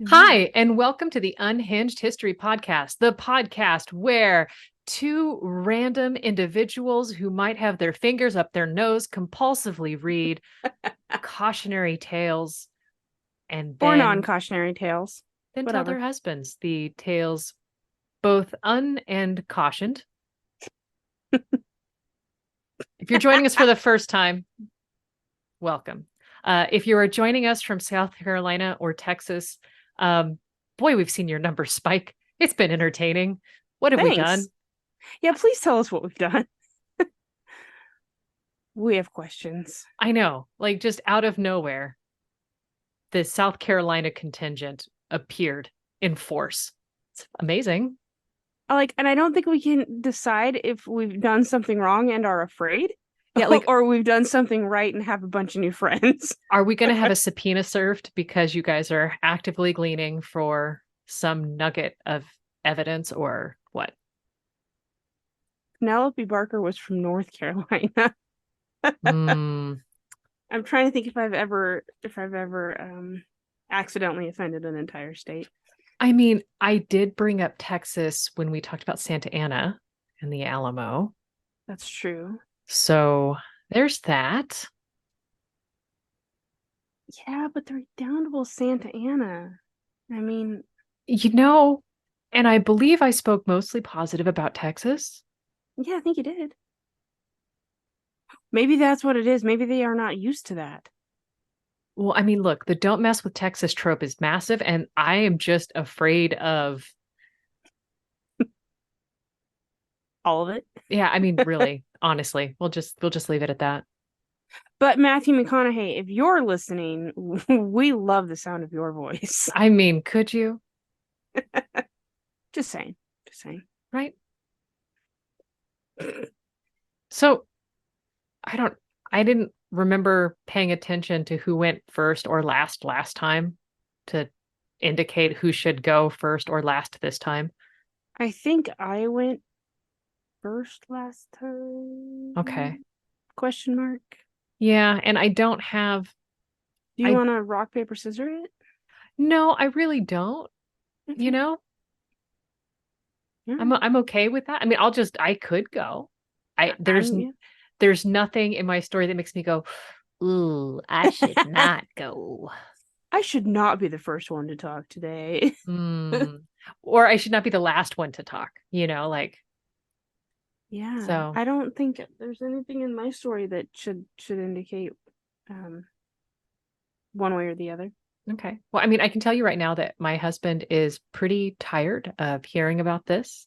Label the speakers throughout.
Speaker 1: Hi, and welcome to the Unhinged History Podcast, the podcast where two random individuals who might have their fingers up their nose compulsively read cautionary tales and
Speaker 2: Or
Speaker 1: then
Speaker 2: non-cautionary tales.
Speaker 1: tell their
Speaker 2: Whatever.
Speaker 1: husbands the tales both un and cautioned. If you're joining us for the first time, welcome. If you are joining us from South Carolina or Texas, boy, we've seen your numbers spike. It's been entertaining. What have we done?
Speaker 2: Thanks. Yeah, please tell us what we've done. We have questions.
Speaker 1: I know, like just out of nowhere, the South Carolina contingent appeared in force. It's amazing.
Speaker 2: And I don't think we can decide if we've done something wrong and are afraid,
Speaker 1: Yeah, like,
Speaker 2: or we've done something right and have a bunch of new friends.
Speaker 1: are we going to have a subpoena served because you guys are actively gleaning for some nugget of evidence or what?
Speaker 2: Penelope Barker was from North Carolina.
Speaker 1: Hmm.
Speaker 2: I'm trying to think if I've ever accidentally offended an entire state.
Speaker 1: I mean, I did bring up Texas when we talked about Santa Ana and the Alamo.
Speaker 2: That's true.
Speaker 1: So there's that.
Speaker 2: Yeah, but the redoubtable Santa Ana. I mean,
Speaker 1: You know, and I believe I spoke mostly positive about Texas.
Speaker 2: yeah, I think you did. Maybe that's what it is. Maybe they are not used to that.
Speaker 1: Well, I mean, look, the don't mess with Texas trope is massive, and I am just afraid of,
Speaker 2: All of it.
Speaker 1: yeah, I mean, really, honestly, we'll just leave it at that.
Speaker 2: But Matthew McConaughey, if you're listening, we love the sound of your voice.
Speaker 1: I mean, could you?
Speaker 2: Just saying. Just saying.
Speaker 1: Right? So I didn't remember paying attention to who went first or last time to indicate who should go first or last this time.
Speaker 2: I think I went first last
Speaker 1: Okay.
Speaker 2: time. Question mark.
Speaker 1: Yeah, and I don't have
Speaker 2: Do you
Speaker 1: I
Speaker 2: want to rock, paper, scissors it?
Speaker 1: no, I really don't, you
Speaker 2: Okay.
Speaker 1: know?
Speaker 2: All
Speaker 1: I'm
Speaker 2: right.
Speaker 1: I'm okay with that. I mean, I could go. I
Speaker 2: Yeah.
Speaker 1: there's nothing in my story that makes me go, "Ooh, I should not go."
Speaker 2: I should not be the first one to talk today.
Speaker 1: Hmm. Or I should not be the last one to talk, like
Speaker 2: Yeah.
Speaker 1: so.
Speaker 2: I don't think there's anything in my story that should indicate um one way or the other.
Speaker 1: Okay. Well, I mean, I can tell you right now that my husband is pretty tired of hearing about this.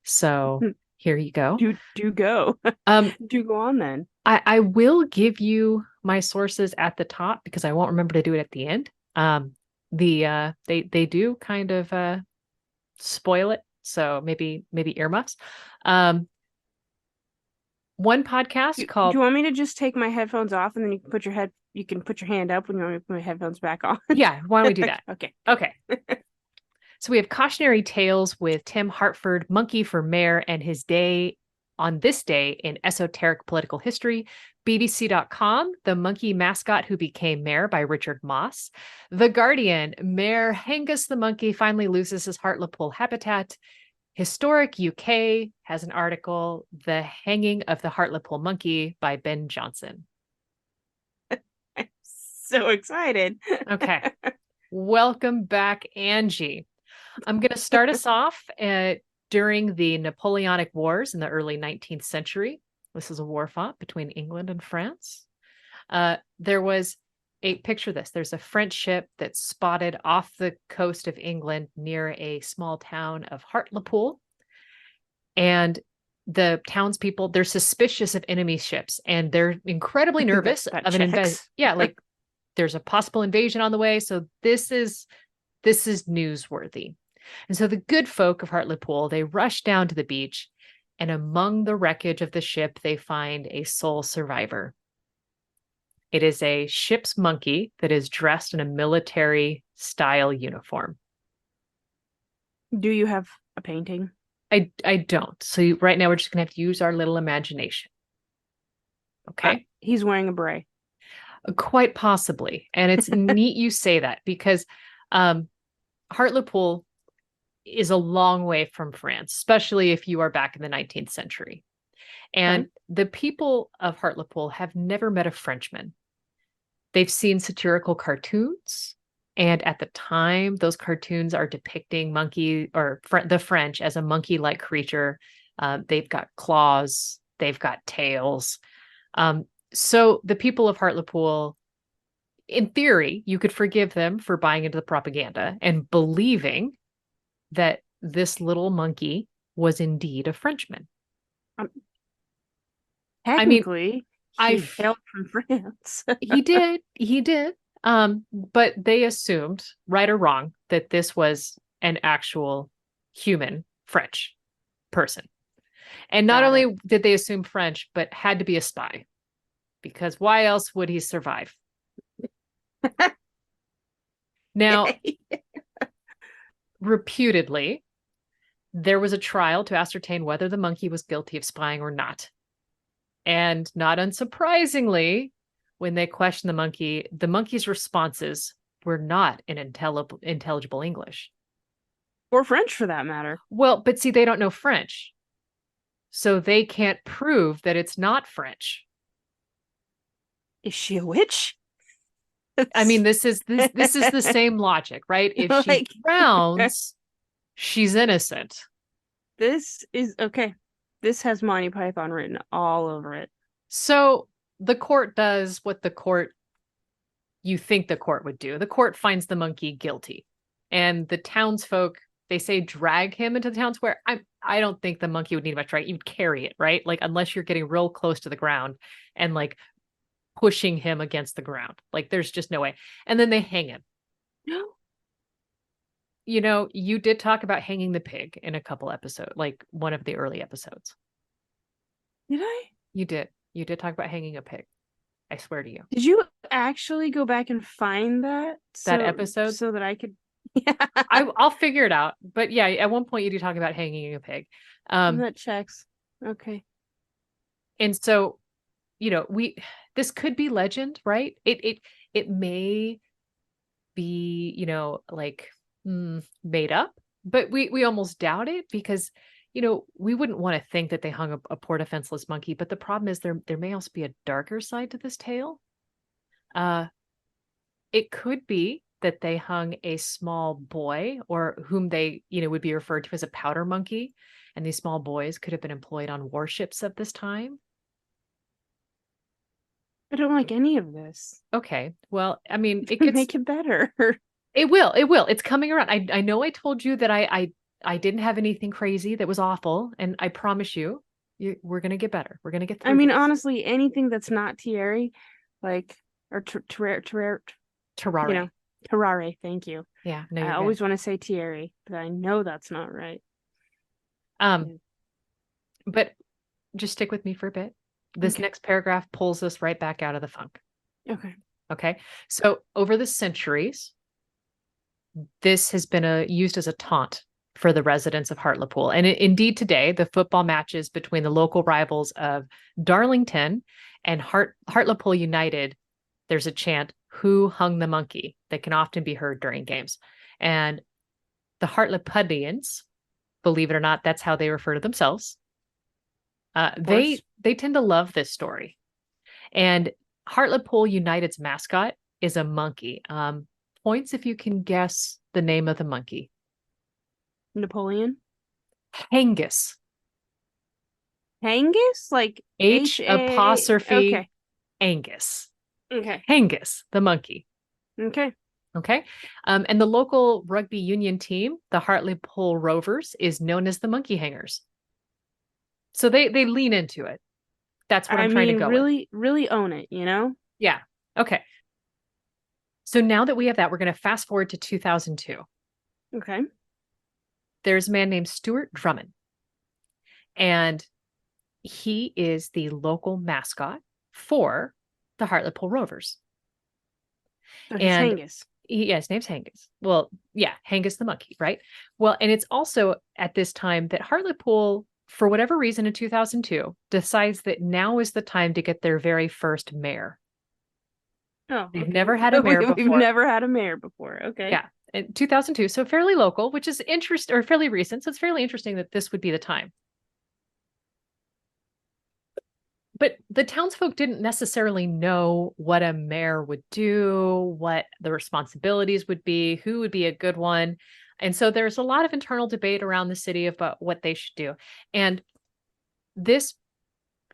Speaker 1: So here you go.
Speaker 2: Do go.
Speaker 1: Um,
Speaker 2: Do go on then.
Speaker 1: I will give you my sources at the top because I won't remember to do it at the end. They do kind of spoil it, so maybe earmuffs. Um, one podcast
Speaker 2: Do
Speaker 1: called
Speaker 2: you want me to just take my headphones off and then you can put your hand up when you want me to put my headphones back on?
Speaker 1: Yeah, why don't we do that?
Speaker 2: Okay.
Speaker 1: Okay. So we have Cautionary Tales with Tim Hartford, Monkey for Mayor, and his day on this day in esoteric political history. BBC.com, The Monkey Mascot Who Became Mayor by Richard Moss. The Guardian, Mayor Hengist the Monkey finally loses his Hartlepool habitat. Historic UK has an article, The Hanging of the Hartlepool Monkey by Ben Johnson.
Speaker 2: I'm so excited.
Speaker 1: Okay. Welcome back, Angie. I'm going to start us off during the Napoleonic Wars in the early 19th century. This is a war fought between England and France. There was picture this. There's a French ship that's spotted off the coast of England near a small town of Hartlepool. And the townspeople, they're suspicious of enemy ships and they're incredibly nervous
Speaker 2: that
Speaker 1: of an invasion.
Speaker 2: checks.
Speaker 1: Yeah, like there's a possible invasion on the way. So this is newsworthy. And so the good folk of Hartlepool, they rush down to the beach, and among the wreckage of the ship, they find a sole survivor. It is a ship's monkey that is dressed in a military style uniform.
Speaker 2: Do you have a painting?
Speaker 1: I don't. So right now we're just gonna have to use our little imagination. Okay.
Speaker 2: He's wearing a beret.
Speaker 1: Quite possibly. And it's neat you say that because Hartlepool is a long way from France, especially if you are back in the 19th century.
Speaker 2: Okay.
Speaker 1: And the people of Hartlepool have never met a Frenchman. They've seen satirical cartoons. And at the time, those cartoons are depicting monkey or the French as a monkey like creature. They've got claws, they've got tails. So the people of Hartlepool, in theory, you could forgive them for buying into the propaganda and believing that this little monkey was indeed a Frenchman.
Speaker 2: Um,
Speaker 1: I mean,
Speaker 2: Technically,
Speaker 1: I
Speaker 2: he hailed from France.
Speaker 1: he did. But they assumed, right or wrong, that this was an actual human French person. And not
Speaker 2: Got it.
Speaker 1: only did they assume French, but had to be a spy, because why else would he survive? Now, reputedly, there was a trial to ascertain whether the monkey was guilty of spying or not. And not unsurprisingly, when they questioned the monkey's responses were not in intelligible English.
Speaker 2: Or French for that matter.
Speaker 1: Well, but see, they don't know French. So they can't prove that it's not French.
Speaker 2: Is she a witch?
Speaker 1: I mean, this is the same logic, right? If she
Speaker 2: Like,
Speaker 1: frowns, she's innocent.
Speaker 2: this is okay. This has Monty Python written all over it.
Speaker 1: So the court does what you think the court would do. The court finds the monkey guilty. And the townsfolk, they say drag him into the town square. I don't think the monkey would need much, right? You'd carry it, right? Like unless you're getting real close to the ground and like pushing him against the ground. Like there's just no way. And then they hang him. You know, you did talk about hanging the pig in a couple episodes, like one of the early episodes.
Speaker 2: Did I?
Speaker 1: You did. You did talk about hanging a pig. I swear to you.
Speaker 2: Did you actually go back and find that
Speaker 1: Episode?
Speaker 2: so that I could? Yeah,
Speaker 1: I'll figure it out. But yeah, at one point you do talk about hanging a pig.
Speaker 2: that checks. Okay.
Speaker 1: And so, you know, this could be legend, right? It may be, you know, like made up, but we almost doubt it because, you know, we wouldn't want to think that they hung a poor defenseless monkey. But the problem is there may also be a darker side to this tale. It could be that they hung a small boy or whom they, you know, would be referred to as a powder monkey. And these small boys could have been employed on warships at this time.
Speaker 2: I don't like any of this.
Speaker 1: Okay. Well, I mean, it gets
Speaker 2: Make it better.
Speaker 1: it will. It will. It's coming around. I know I told you that I didn't have anything crazy that was awful, and I promise we're gonna get better. We're gonna get through
Speaker 2: I mean,
Speaker 1: this.
Speaker 2: honestly, anything that's not Thierry, like or
Speaker 1: Terrare.
Speaker 2: you know, Terrare. Thank you.
Speaker 1: Yeah, no,
Speaker 2: I
Speaker 1: you're
Speaker 2: always
Speaker 1: good.
Speaker 2: want to say Thierry, but I know that's not right.
Speaker 1: Um, but just stick with me for a bit. This
Speaker 2: Okay.
Speaker 1: next paragraph pulls us right back out of the funk.
Speaker 2: Okay.
Speaker 1: Okay. So over the centuries, this has been used as a taunt for the residents of Hartlepool. And indeed, today, the football matches between the local rivals of Darlington and Hartlepool United, there's a chant, "Who hung the monkey?" that can often be heard during games. And the Hartlepoolians, believe it or not, that's how they refer to themselves. They tend to love this story. And Hartlepool United's mascot is a monkey. Points if you can guess the name of the monkey.
Speaker 2: Napoleon.
Speaker 1: Hengist.
Speaker 2: Hengist? Like
Speaker 1: H apostrophe
Speaker 2: Okay.
Speaker 1: Angus.
Speaker 2: Okay.
Speaker 1: Hengist, the monkey.
Speaker 2: Okay.
Speaker 1: Okay. And the local rugby union team, the Hartlepool Rovers, is known as the Monkey Hangers. So they lean into it. That's what I'm trying to go with.
Speaker 2: Really own it, you know?
Speaker 1: Yeah. Okay. So now that we have that, we're going to fast forward to 2002.
Speaker 2: Okay.
Speaker 1: There's a man named Stuart Drummond, and he is the local mascot for the Hartlepool Rovers.
Speaker 2: So he's
Speaker 1: And
Speaker 2: Hengist.
Speaker 1: his name's Hengist. Well, yeah, Hengist the monkey, right? Well, and it's also at this time that Hartlepool, for whatever reason in 2002, decides that now is the time to get their very first mayor.
Speaker 2: Oh,
Speaker 1: They've
Speaker 2: okay.
Speaker 1: never had a mayor
Speaker 2: We've
Speaker 1: before.
Speaker 2: never had a mayor before. Okay.
Speaker 1: Yeah. in 2002, so fairly local, which is interesting, or fairly recent. So it's fairly interesting that this would be the time. But the townsfolk didn't necessarily know what a mayor would do, what the responsibilities would be, who would be a good one. And so there's a lot of internal debate around the city about what they should do. And this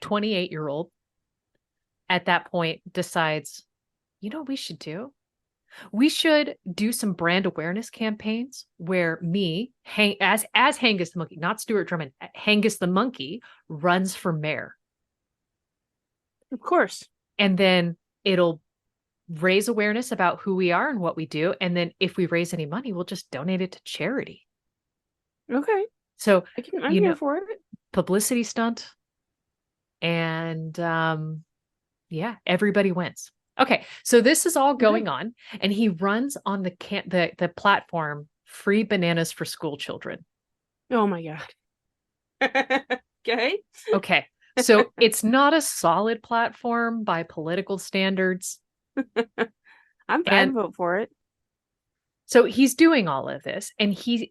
Speaker 1: 28-year-old at that point decides, you know what we should do? We should do some brand awareness campaigns where as Hangus the monkey, not Stuart Drummond, Hangus the monkey runs for mayor.
Speaker 2: Of course.
Speaker 1: And then it'll raise awareness about who we are and what we do. And then if we raise any money, we'll just donate it to charity.
Speaker 2: Okay.
Speaker 1: So,
Speaker 2: I'm here for it.
Speaker 1: Publicity stunt. And yeah, everybody wins. Okay, so this is all going on, and he runs on the platform Free Bananas for School Children.
Speaker 2: Oh my God. Okay.
Speaker 1: Okay, so it's not a solid platform by political standards.
Speaker 2: I'd vote for it.
Speaker 1: So he's doing all of this, and he's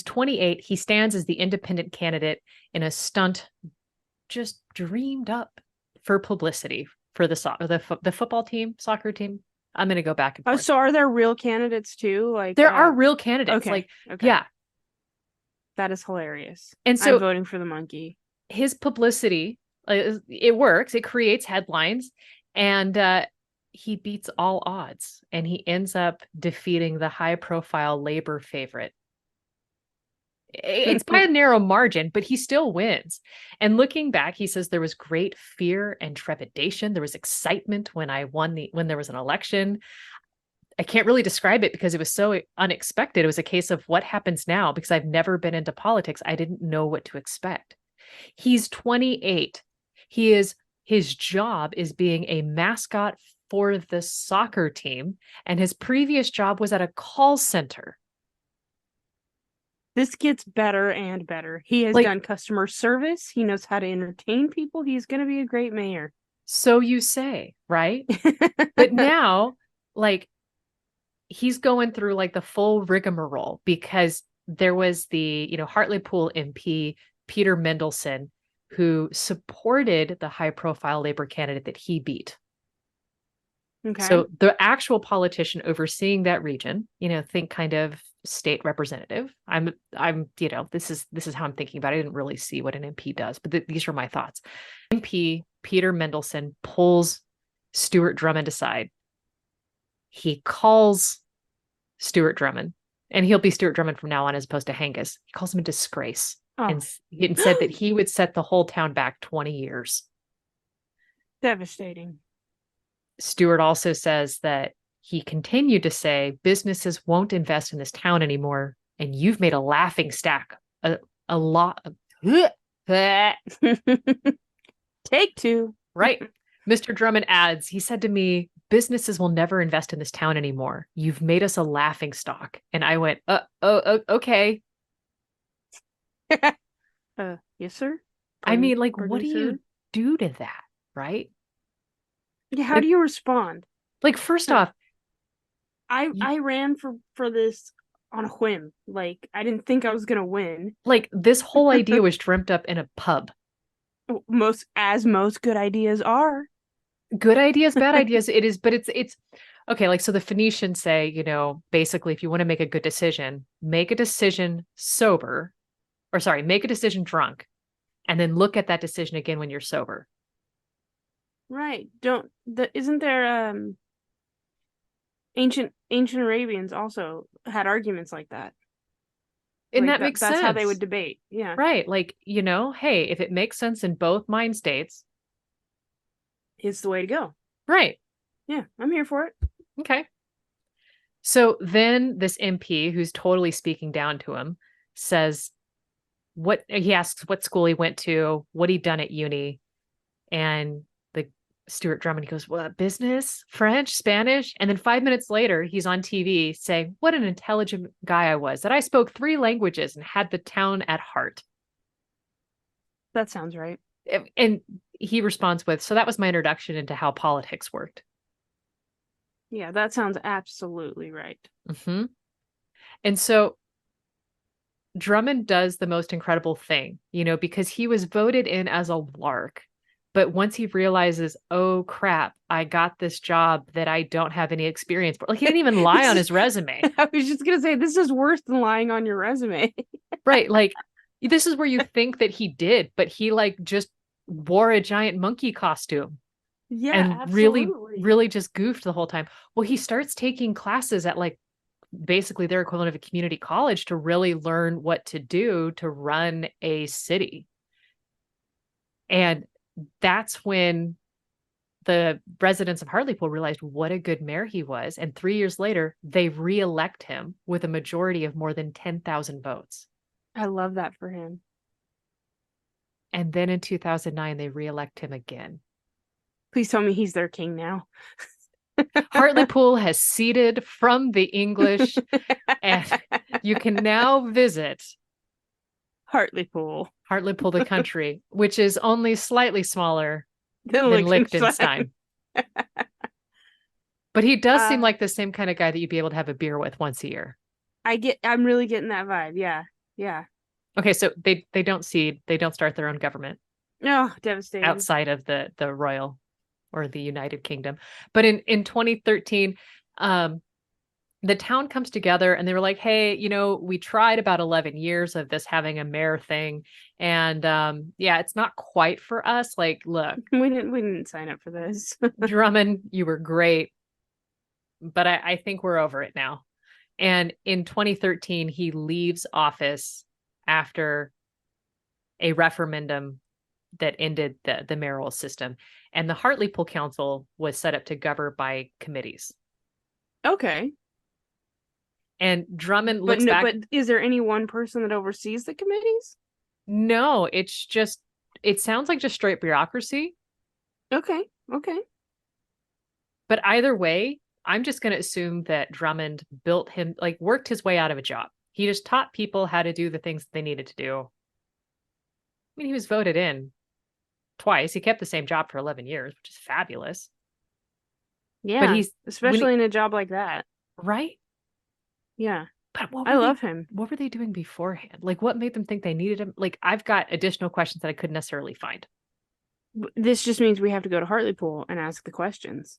Speaker 1: 28. He stands as the independent candidate in a stunt just dreamed up for publicity for the football team, soccer team. I'm going to go back and forth.
Speaker 2: So are there real candidates too? Like
Speaker 1: there are real candidates.
Speaker 2: Okay.
Speaker 1: Yeah.
Speaker 2: That is hilarious.
Speaker 1: And so
Speaker 2: I'm voting for the monkey.
Speaker 1: His publicity, it works. It creates headlines, and he beats all odds, and he ends up defeating the high-profile Labor favorite. It's by a narrow margin, but he still wins. And looking back, he says there was great fear and trepidation. There was excitement when there was an election. I can't really describe it because it was so unexpected. It was a case of what happens now, because I've never been into politics. I didn't know what to expect. He's 28. His job is being a mascot for the soccer team, and his previous job was at a call center.
Speaker 2: This gets better and better. He has done customer service. He knows how to entertain people. He's going to be a great mayor.
Speaker 1: So you say, right? But now, he's going through the full rigmarole, because there was the, Hartlepool MP, Peter Mendelsohn, who supported the high-profile Labor candidate that he beat.
Speaker 2: Okay.
Speaker 1: So the actual politician overseeing that region, think kind of state representative. This is how I'm thinking about it. I didn't really see what an MP does, but these are my thoughts. MP Peter Mendelsohn pulls Stuart Drummond aside. He calls Stuart Drummond, and he'll be Stuart Drummond from now on as opposed to Hangus. He calls him a disgrace and said that he would set the whole town back 20 years.
Speaker 2: Devastating.
Speaker 1: Stuart also says that he continued to say businesses won't invest in this town anymore, and you've made a laughing stock. A lot.
Speaker 2: Take two.
Speaker 1: Right. Mr. Drummond adds, he said to me, businesses will never invest in this town anymore. You've made us a laughing stock. And I went, okay.
Speaker 2: Yes, sir.
Speaker 1: I mean, what do you do to that? Right.
Speaker 2: Yeah. How do you respond?
Speaker 1: First off,
Speaker 2: I ran for this on a whim. I didn't think I was going to win.
Speaker 1: This whole idea was dreamt up in a pub.
Speaker 2: Most good ideas are.
Speaker 1: Good ideas, bad ideas. It is, but it's okay. So the Phoenicians say, basically, if you want to make a good decision, make a decision sober, make a decision drunk, and then look at that decision again when you're sober.
Speaker 2: Right. Isn't there ancient Arabians also had arguments like that?
Speaker 1: And that makes sense.
Speaker 2: That's how they would debate. Yeah.
Speaker 1: Right. Hey, if it makes sense in both mind states,
Speaker 2: it's the way to go.
Speaker 1: Right.
Speaker 2: Yeah, I'm here for it.
Speaker 1: Okay. So then this MP, who's totally speaking down to him, says he asks what school he went to, what he'd done at uni, and Stuart Drummond goes, well, business, French, Spanish. And then 5 minutes later, he's on TV saying, what an intelligent guy I was, that I spoke 3 languages and had the town at heart.
Speaker 2: That sounds right.
Speaker 1: And he responds with, so that was my introduction into how politics worked.
Speaker 2: Yeah, that sounds absolutely right.
Speaker 1: Mm-hmm. And so Drummond does the most incredible thing, because he was voted in as a lark. But once he realizes, oh crap, I got this job that I don't have any experience for. Like he didn't even lie on his resume.
Speaker 2: I was just gonna say this is worse than lying on your resume.
Speaker 1: Right. Like this is where you think that he did, but he like just wore a giant monkey costume
Speaker 2: Yeah,
Speaker 1: and really,
Speaker 2: absolutely.
Speaker 1: really just goofed the whole time. Well, he starts taking classes at like basically their equivalent of a community college to really learn what to do to run a city. And that's when the residents of Hartlepool realized what a good mayor he was. And 3 years later, they re-elect him with a majority of more than 10,000 votes.
Speaker 2: I love that for him.
Speaker 1: And then in 2009, they re-elect him again.
Speaker 2: Please tell me he's their king now.
Speaker 1: Hartlepool has ceded from the English, and you can now visit
Speaker 2: Hartlepool.
Speaker 1: Hartlepool, the country, which is only slightly smaller
Speaker 2: Then
Speaker 1: than
Speaker 2: Liechtenstein.
Speaker 1: Liechtenstein. But he does seem
Speaker 2: Uh,
Speaker 1: like the same kind of guy that you'd be able to have a beer with once a year.
Speaker 2: I'm really getting that vibe. Yeah. Yeah.
Speaker 1: Okay, so they don't cede, they don't start their own government
Speaker 2: Oh, devastating.
Speaker 1: outside of the royal or the United Kingdom. But in 2013, the town comes together and they were like, hey, we tried about 11 years of this having a mayor thing. And yeah, it's not quite for us. Like, look,
Speaker 2: We didn't sign up for this.
Speaker 1: Drummond, you were great, but I think we're over it now. And in 2013, he leaves office after a referendum that ended the mayoral system. And the Hartlepool Council was set up to govern by committees.
Speaker 2: Okay.
Speaker 1: And Drummond
Speaker 2: But
Speaker 1: looks
Speaker 2: no,
Speaker 1: back.
Speaker 2: but is there any one person that oversees the committees?
Speaker 1: No, it sounds like just straight bureaucracy.
Speaker 2: Okay. Okay.
Speaker 1: But either way, I'm just going to assume that Drummond worked his way out of a job. He just taught people how to do the things they needed to do. I mean, he was voted in twice. He kept the same job for 11 years, which is fabulous. But
Speaker 2: Yeah. Especially in a job like that.
Speaker 1: right?
Speaker 2: Yeah.
Speaker 1: But
Speaker 2: I love him.
Speaker 1: what were they doing beforehand? Like what made them think they needed him? Like I've got additional questions that I couldn't necessarily find.
Speaker 2: This just means we have to go to Hartlepool and ask the questions.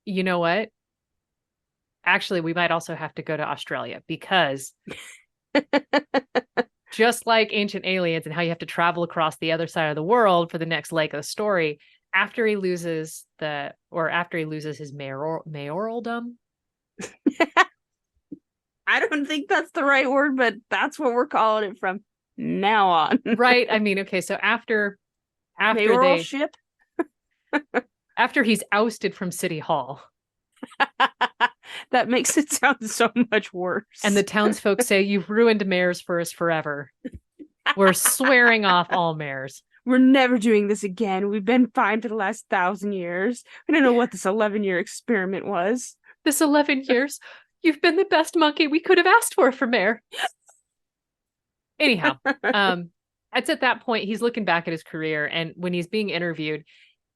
Speaker 1: You know what? Actually, we might also have to go to Australia because just like Ancient Aliens and how you have to travel across the other side of the world for the next leg of the story, after he loses his mayoraldom.
Speaker 2: I don't think that's the right word, but that's what we're calling it from now on.
Speaker 1: Right? I mean, okay, so after
Speaker 2: Mayoralship?
Speaker 1: after he's ousted from City Hall.
Speaker 2: That makes it sound so much worse.
Speaker 1: And the townsfolk say, you've ruined mayors for us forever. We're swearing off all mayors.
Speaker 2: We're never doing this again. We've been fine for the last 1,000 years. I don't know what this 11-year experiment was.
Speaker 1: This 11 years, you've been the best monkey we could have asked for mayor. Anyhow, it's at that point, he's looking back at his career. And when he's being interviewed,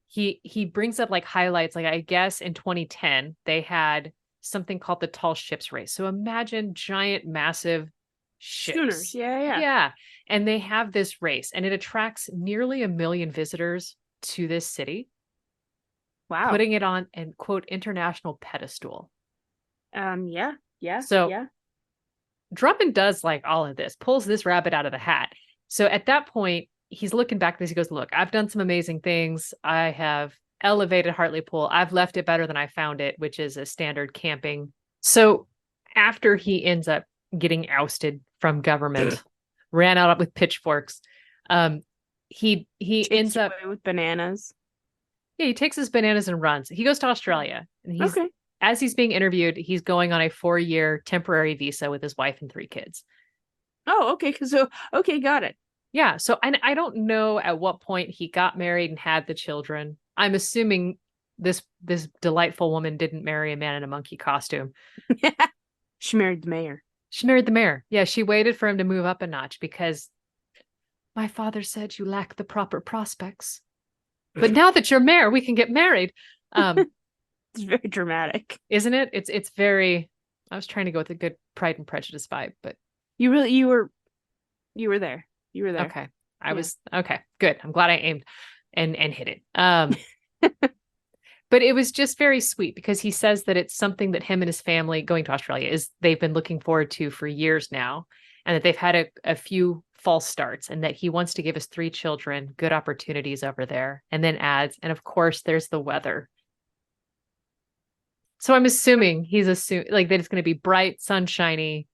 Speaker 1: he brings up like highlights. Like I guess in 2010, they had something called the Tall Ships Race. So imagine giant, massive ships.
Speaker 2: Schooners. Yeah.
Speaker 1: Yeah. And they have this race and it attracts nearly 1 million visitors to this city.
Speaker 2: Wow.
Speaker 1: Putting it on an quote international pedestal.
Speaker 2: Yeah.
Speaker 1: So Drummond does like all of this, pulls this rabbit out of the hat. So at that point, he's looking back at this. He goes, look, I've done some amazing things. I have elevated Hartlepool. I've left it better than I found it, which is a standard camping. So after he ends up getting ousted from government, ran out with pitchforks, he ends up
Speaker 2: with bananas.
Speaker 1: Yeah, he takes his bananas and runs. He goes to Australia. And as he's being interviewed, he's going on a 4-year temporary visa with his wife and 3 kids.
Speaker 2: Oh, okay. Okay, got it.
Speaker 1: Yeah. So I don't know at what point he got married and had the children. I'm assuming this delightful woman didn't marry a man in a monkey costume.
Speaker 2: She married the mayor.
Speaker 1: She married the mayor. Yeah, she waited for him to move up a notch because my father said you lack the proper prospects. But now that you're mayor, we can get married.
Speaker 2: It's very dramatic.
Speaker 1: Isn't it? It's very I was trying to go with a good Pride and Prejudice vibe, but
Speaker 2: you were there. You were there.
Speaker 1: okay. I
Speaker 2: Yeah.
Speaker 1: was okay. Good. I'm glad I aimed and hit it. But it was just very sweet because he says that it's something that him and his family going to Australia is they've been looking forward to for years now, and that they've had a few false starts, and that he wants to give his three children good opportunities over there. And then adds, and of course, there's the weather. So I'm assuming he's assuming like that it's going to be bright, sunshiny,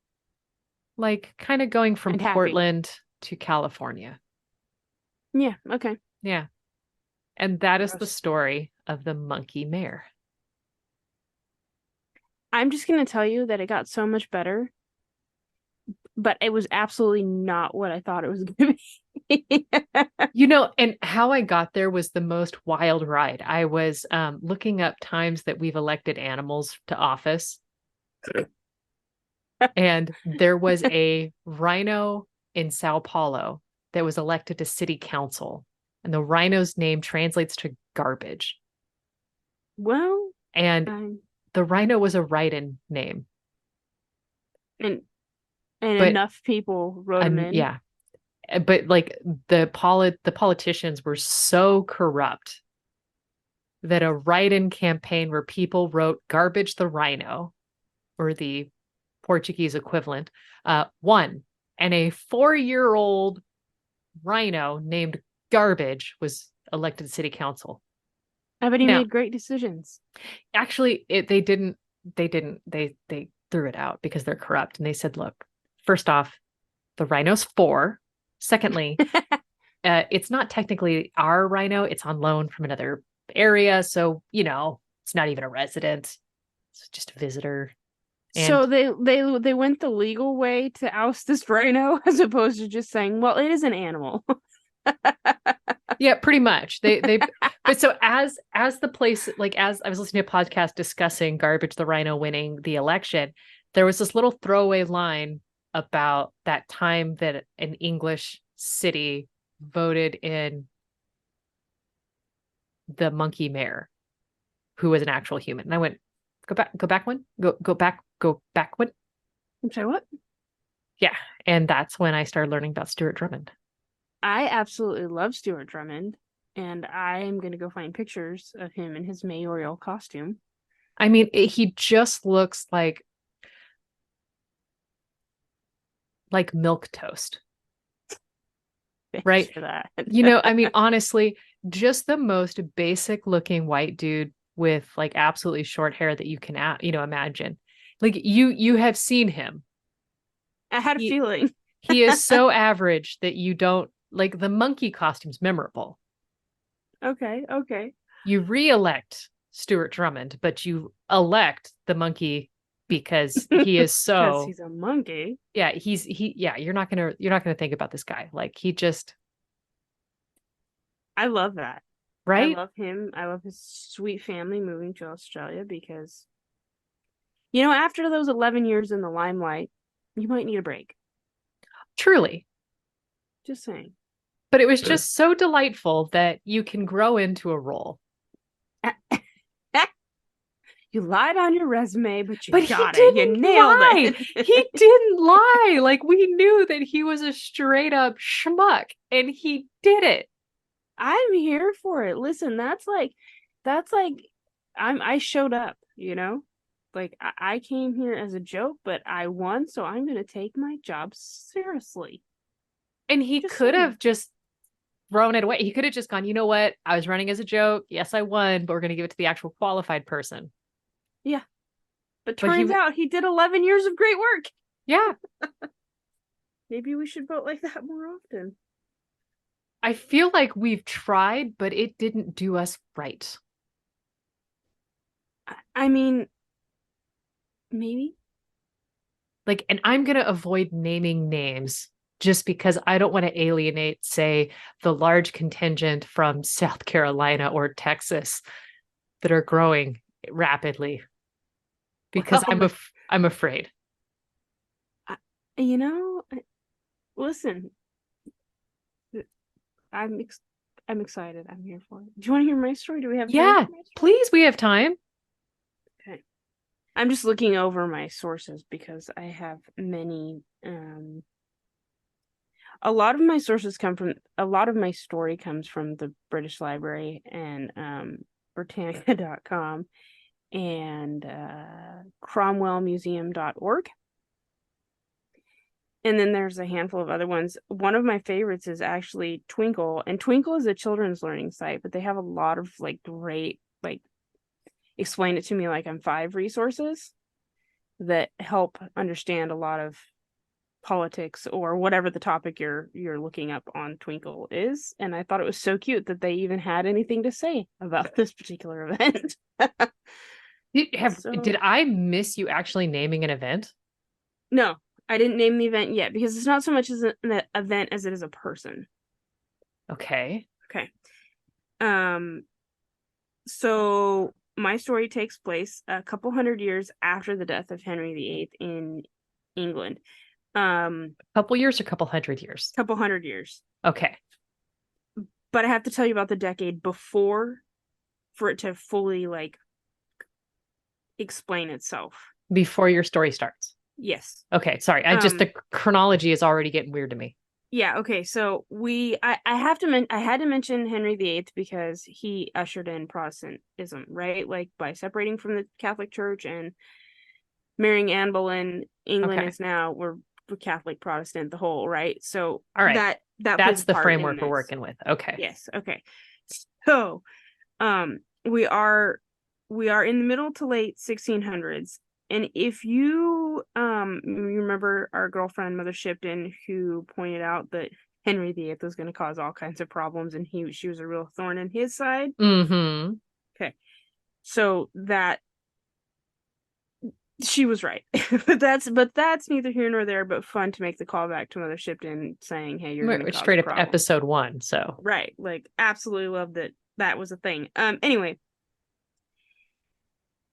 Speaker 1: like kind of going from
Speaker 2: And happy.
Speaker 1: Portland to California.
Speaker 2: Yeah, okay.
Speaker 1: Yeah. And that is the
Speaker 2: Gross.
Speaker 1: story of the monkey mare.
Speaker 2: I'm just gonna tell you that it got so much better, but it was absolutely not what I thought it was gonna be.
Speaker 1: And how I got there was the most wild ride. I was looking up times that we've elected animals to office, and there was a rhino in Sao Paulo that was elected to city council, and the rhino's name translates to garbage.
Speaker 2: Well,
Speaker 1: And the rhino was a write-in name,
Speaker 2: and
Speaker 1: but
Speaker 2: enough people wrote them in.
Speaker 1: yeah, but like the politicians were so corrupt that a write-in campaign where people wrote "garbage the rhino" or the Portuguese equivalent won, and a 4-year-old rhino named Garbage was elected to city council.
Speaker 2: I bet he
Speaker 1: Now,
Speaker 2: made great decisions.
Speaker 1: actually, they threw it out because they're corrupt, and they said, "Look, first off, the rhino's 4. Secondly, it's not technically our rhino; it's on loan from another area, so it's not even a resident; it's just a visitor."
Speaker 2: So
Speaker 1: And
Speaker 2: they went the legal way to oust this rhino as opposed to just saying, "Well, it is an animal."
Speaker 1: yeah, pretty much. But so as the place, like as I was listening to a podcast discussing Garbage the Rhino winning the election, there was this little throwaway line about that time that an English city voted in the monkey mayor, who was an actual human. And I went, go back one, go back one.
Speaker 2: I'm sorry, what?
Speaker 1: Yeah. And that's when I started learning about Stuart Drummond.
Speaker 2: I absolutely love Stuart Drummond, and I am going to go find pictures of him in his mayoral costume.
Speaker 1: I mean, he just looks like milk toast.
Speaker 2: Thanks
Speaker 1: Right?
Speaker 2: for that.
Speaker 1: I mean, honestly, just the most basic looking white dude with like absolutely short hair that you can, imagine. Like you have seen him.
Speaker 2: I had a
Speaker 1: He
Speaker 2: feeling.
Speaker 1: he is so average that you don't like the monkey costume's memorable.
Speaker 2: Okay, okay.
Speaker 1: You re-elect Stuart Drummond, but you elect the monkey because he is
Speaker 2: Because
Speaker 1: so
Speaker 2: he's a monkey.
Speaker 1: yeah, you're not gonna think about this guy. Like he just
Speaker 2: I love that. I
Speaker 1: right?
Speaker 2: love him. I love his sweet family moving to Australia because, after those 11 years in the limelight, you might need a break.
Speaker 1: Truly.
Speaker 2: Just saying.
Speaker 1: But it was just so delightful that you can grow into a role.
Speaker 2: You lied on your resume, but you
Speaker 1: But he
Speaker 2: got it. You
Speaker 1: didn't
Speaker 2: nailed
Speaker 1: lie.
Speaker 2: it.
Speaker 1: He didn't lie. Like we knew that he was a straight up schmuck and he did it.
Speaker 2: I'm here for it. Listen, that's like I showed up. Like I came here as a joke, but I won, so I'm gonna take my job seriously.
Speaker 1: And he
Speaker 2: Just
Speaker 1: could
Speaker 2: saying.
Speaker 1: have just thrown it away. He could have just gone, you know what? I was running as a joke. Yes, I won, but we're going to give it to the actual qualified person.
Speaker 2: Yeah. But
Speaker 1: But
Speaker 2: turns out he did 11 years of great work.
Speaker 1: yeah,
Speaker 2: Maybe we should vote like that more often.
Speaker 1: I feel like we've tried, but it didn't do us right.
Speaker 2: I mean, maybe.
Speaker 1: Like, and I'm going to avoid naming names just because I don't want to alienate, say, the large contingent from South Carolina or Texas that are growing rapidly because
Speaker 2: Well,
Speaker 1: I'm afraid.
Speaker 2: you know, listen, I'm ex- I'm excited. I'm here for it. Do you want to hear my story? Do we have time
Speaker 1: Yeah,
Speaker 2: for my story?
Speaker 1: please, we have time.
Speaker 2: Okay. I'm just looking over my sources because I have many. A lot of my sources come from, a lot of my story comes from the British Library and Britannica.com and cromwellmuseum.org. And then there's a handful of other ones. One of my favorites is actually Twinkle, and Twinkle is a children's learning site, but they have a lot of like great, like, explain it to me like I'm five resources that help understand a lot of politics or whatever the topic you're looking up on Twinkle is. And I thought it was so cute that they even had anything to say about this particular event.
Speaker 1: Did I miss you actually naming an event?
Speaker 2: No, I didn't name the event yet because it's not so much as an event as it is a person.
Speaker 1: Okay.
Speaker 2: Okay. So my story takes place a couple hundred years after the death of Henry VIII in England.
Speaker 1: Couple years or couple hundred years?
Speaker 2: Couple hundred years.
Speaker 1: Okay.
Speaker 2: But I have to tell you about the decade before for it to fully like explain itself.
Speaker 1: Before your story starts.
Speaker 2: Yes.
Speaker 1: Okay, sorry. The chronology is already getting weird to me.
Speaker 2: Yeah, okay. So I had to mention Henry VIII because he ushered in Protestantism, right? Like by separating from the Catholic Church and marrying Anne Boleyn, England is now we're Catholic Protestant the whole, right? So
Speaker 1: all right. That's the framework we're working with. Okay.
Speaker 2: Yes. Okay. So we are in the middle to late 1600s. And if you remember our girlfriend Mother Shipton, who pointed out that Henry VIII was going to cause all kinds of problems, and she was a real thorn in his side.
Speaker 1: Mm-hmm.
Speaker 2: Okay, so that she was right, but that's neither here nor there. But fun to make the callback to Mother Shipton saying, "Hey, you're going to
Speaker 1: straight up episode 1." So
Speaker 2: right, like absolutely love that was a thing. Anyway,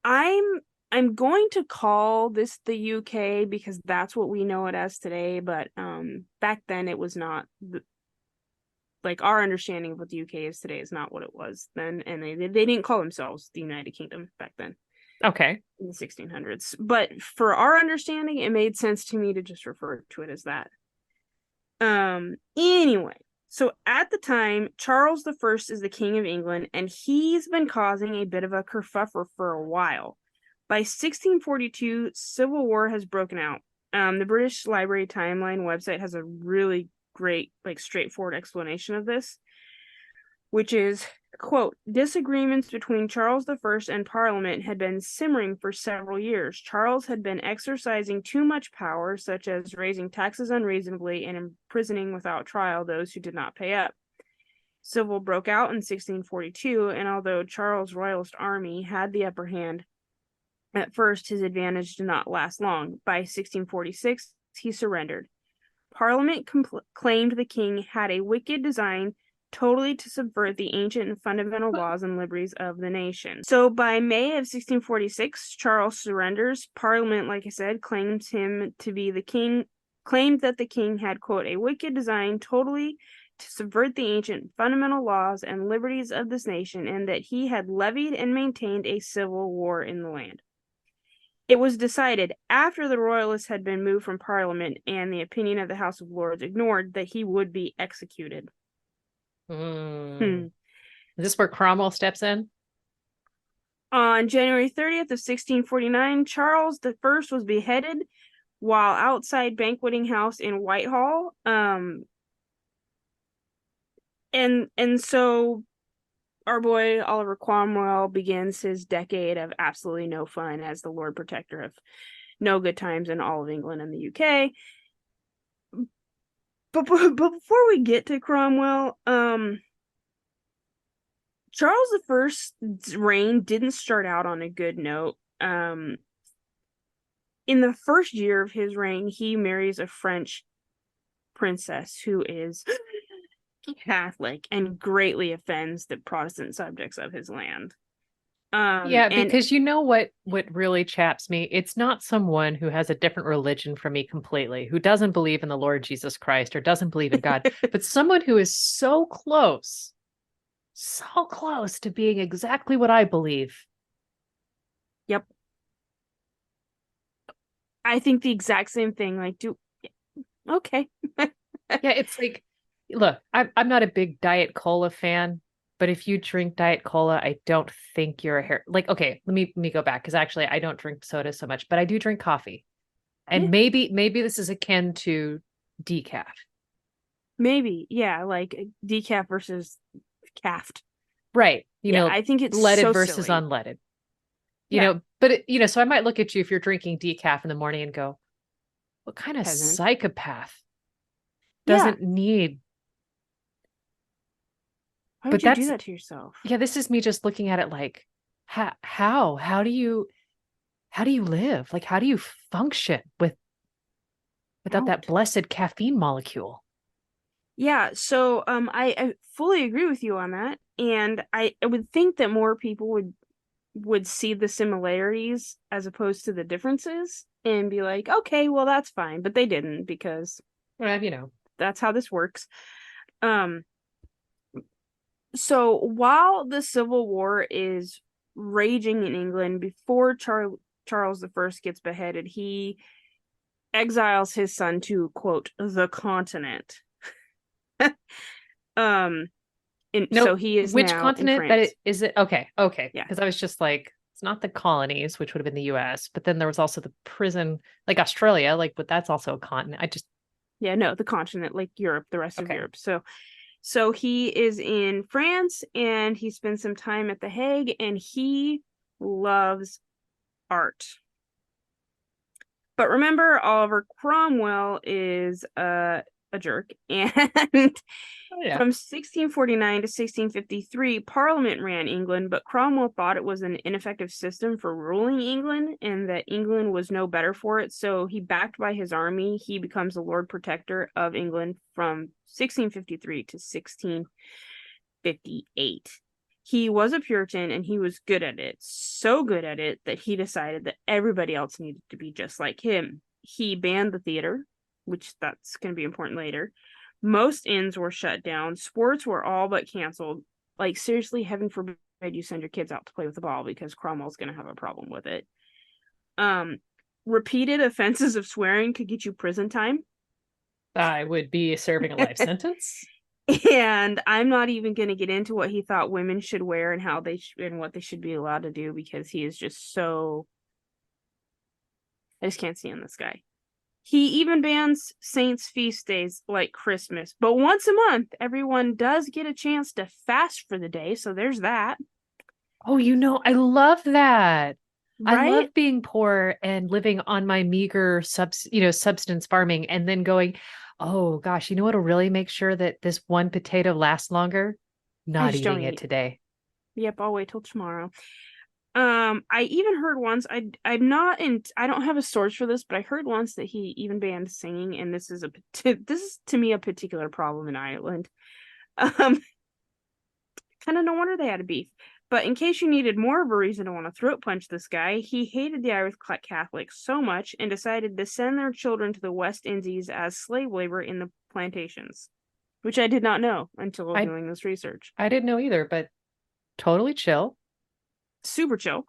Speaker 2: I'm going to call this the UK because that's what we know it as today, but back then it was not like our understanding of what the UK is today is not what it was then, and they didn't call themselves the United Kingdom back then.
Speaker 1: Okay.
Speaker 2: In the 1600s. But for our understanding, it made sense to me to just refer to it as that. Anyway, so at the time, Charles I is the King of England, and he's been causing a bit of a kerfuffle for a while. By 1642, civil war has broken out. The British Library Timeline website has a really great, like, straightforward explanation of this, which is, quote, disagreements between Charles I and Parliament had been simmering for several years. Charles had been exercising too much power, such as raising taxes unreasonably and imprisoning without trial those who did not pay up. Civil broke out in 1642, and although Charles' royalist army had the upper hand, at first his advantage did not last long. By 1646, he surrendered. Parliament claimed the king had a wicked design totally to subvert the ancient and fundamental laws and liberties of the nation. So by May of 1646, Charles surrenders. Parliament, like I said, claimed him to be the king, claimed that the king had, quote, a wicked design totally to subvert the ancient fundamental laws and liberties of this nation, and that he had levied and maintained a civil war in the land. It was decided, after the royalists had been moved from Parliament and the opinion of the House of Lords ignored, that he would be executed.
Speaker 1: Is this where Cromwell steps in?
Speaker 2: On January 30th of 1649, Charles I was beheaded while outside banqueting house in Whitehall. And so our boy Oliver Cromwell begins his decade of absolutely no fun as the Lord Protector of no good times in all of England and the UK. But before we get to Cromwell, Charles I's reign didn't start out on a good note. In the first year of his reign, he marries a French princess who is Catholic and greatly offends the Protestant subjects of his land.
Speaker 1: Because you know what really chaps me? It's not someone who has a different religion from me completely, who doesn't believe in the Lord Jesus Christ or doesn't believe in God, but someone who is so close to being exactly what I believe.
Speaker 2: Yep. I think the exact same thing. Like, okay.
Speaker 1: Yeah, it's like, look, I'm not a big Diet Cola fan, but if you drink Diet Cola, I don't think you're a hair like, okay, let me go back because actually I don't drink soda so much, but I do drink coffee.
Speaker 2: Yeah,
Speaker 1: And maybe this is akin to decaf.
Speaker 2: maybe. Yeah, like decaf versus calf.
Speaker 1: Right.
Speaker 2: Yeah, I think it's
Speaker 1: Leaded
Speaker 2: so
Speaker 1: versus
Speaker 2: silly.
Speaker 1: unleaded.
Speaker 2: Yeah,
Speaker 1: But so I might look at you if you're drinking decaf in the morning and go, what kind of
Speaker 2: peasant.
Speaker 1: psychopath
Speaker 2: Yeah,
Speaker 1: doesn't need,
Speaker 2: why would
Speaker 1: but
Speaker 2: you do
Speaker 1: that's,
Speaker 2: that to yourself?
Speaker 1: yeah, this is me just looking at it like, how do you live? Like, how do you function without that
Speaker 2: Out.
Speaker 1: blessed caffeine molecule?
Speaker 2: Yeah, so I fully agree with you on that. And I would think that more people would see the similarities as opposed to the differences and be like, okay, well that's fine. But they didn't because
Speaker 1: Well.
Speaker 2: that's how this works. Um, so while the Civil War is raging in England before Charles the First gets beheaded, he exiles his son to quote the continent. um, and so
Speaker 1: Nope.
Speaker 2: he is
Speaker 1: Which
Speaker 2: now in
Speaker 1: continent that
Speaker 2: France.
Speaker 1: is it? Okay. Okay.
Speaker 2: Yeah,
Speaker 1: Because I was just like, it's not the colonies, which would have been the US, but then there was also the prison, like Australia, like, but that's also a continent. I just,
Speaker 2: yeah, no, the continent, like Europe, the rest of
Speaker 1: okay.
Speaker 2: Europe. So he is in France and he spends some time at The Hague and he loves art. But remember, Oliver Cromwell is a jerk. And
Speaker 1: Oh, yeah.
Speaker 2: from 1649 to 1653, Parliament ran England, but Cromwell thought it was an ineffective system for ruling England and that England was no better for it. So he, backed by his army, he becomes the Lord Protector of England from 1653 to 1658. He was a Puritan and he was good at it, so good at it that he decided that everybody else needed to be just like him. He banned the theater, which that's going to be important later. Most inns were shut down. Sports were all but canceled. Like, seriously, heaven forbid you send your kids out to play with the ball because Cromwell's going to have a problem with it. Um, Repeated offenses of swearing could get you prison time.
Speaker 1: I would be serving a life sentence.
Speaker 2: And I'm not even going to get into what he thought women should wear and how and what they should be allowed to do because he is just so. I just can't stand this guy. He even bans saints' feast days like Christmas, but once a month, everyone does get a chance to fast for the day. So there's that,
Speaker 1: Oh, I love that. I
Speaker 2: right?
Speaker 1: love being poor and living on my meager substance farming and then going, oh gosh, what'll really make sure that this one potato lasts longer?
Speaker 2: I
Speaker 1: Not
Speaker 2: just don't
Speaker 1: eating it
Speaker 2: eat.
Speaker 1: today.
Speaker 2: Yep, I'll wait till tomorrow. I even heard once. I'm not in. I don't have a source for this, but I heard once that he even banned singing, and this is to me a particular problem in Ireland. Um, Kind of no wonder they had a beef. But in case you needed more of a reason to want to throat punch this guy, he hated the Irish Catholics so much and decided to send their children to the West Indies as slave labor in the plantations, which I did not know until
Speaker 1: I
Speaker 2: doing this research.
Speaker 1: I didn't know either, but totally chill.
Speaker 2: Super chill.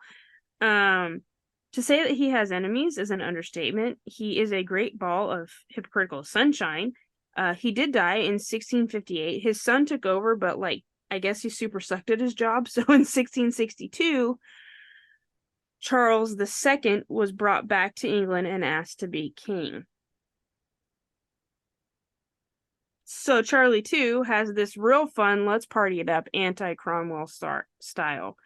Speaker 2: Um, to say that he has enemies is an understatement. He is a great ball of hypocritical sunshine. He did die in 1658. His son took over, but like I guess he super sucked at his job. So in 1662, Charles II was brought back to England and asked to be king. So Charlie too has this real fun, let's party it up, anti-Cromwell style.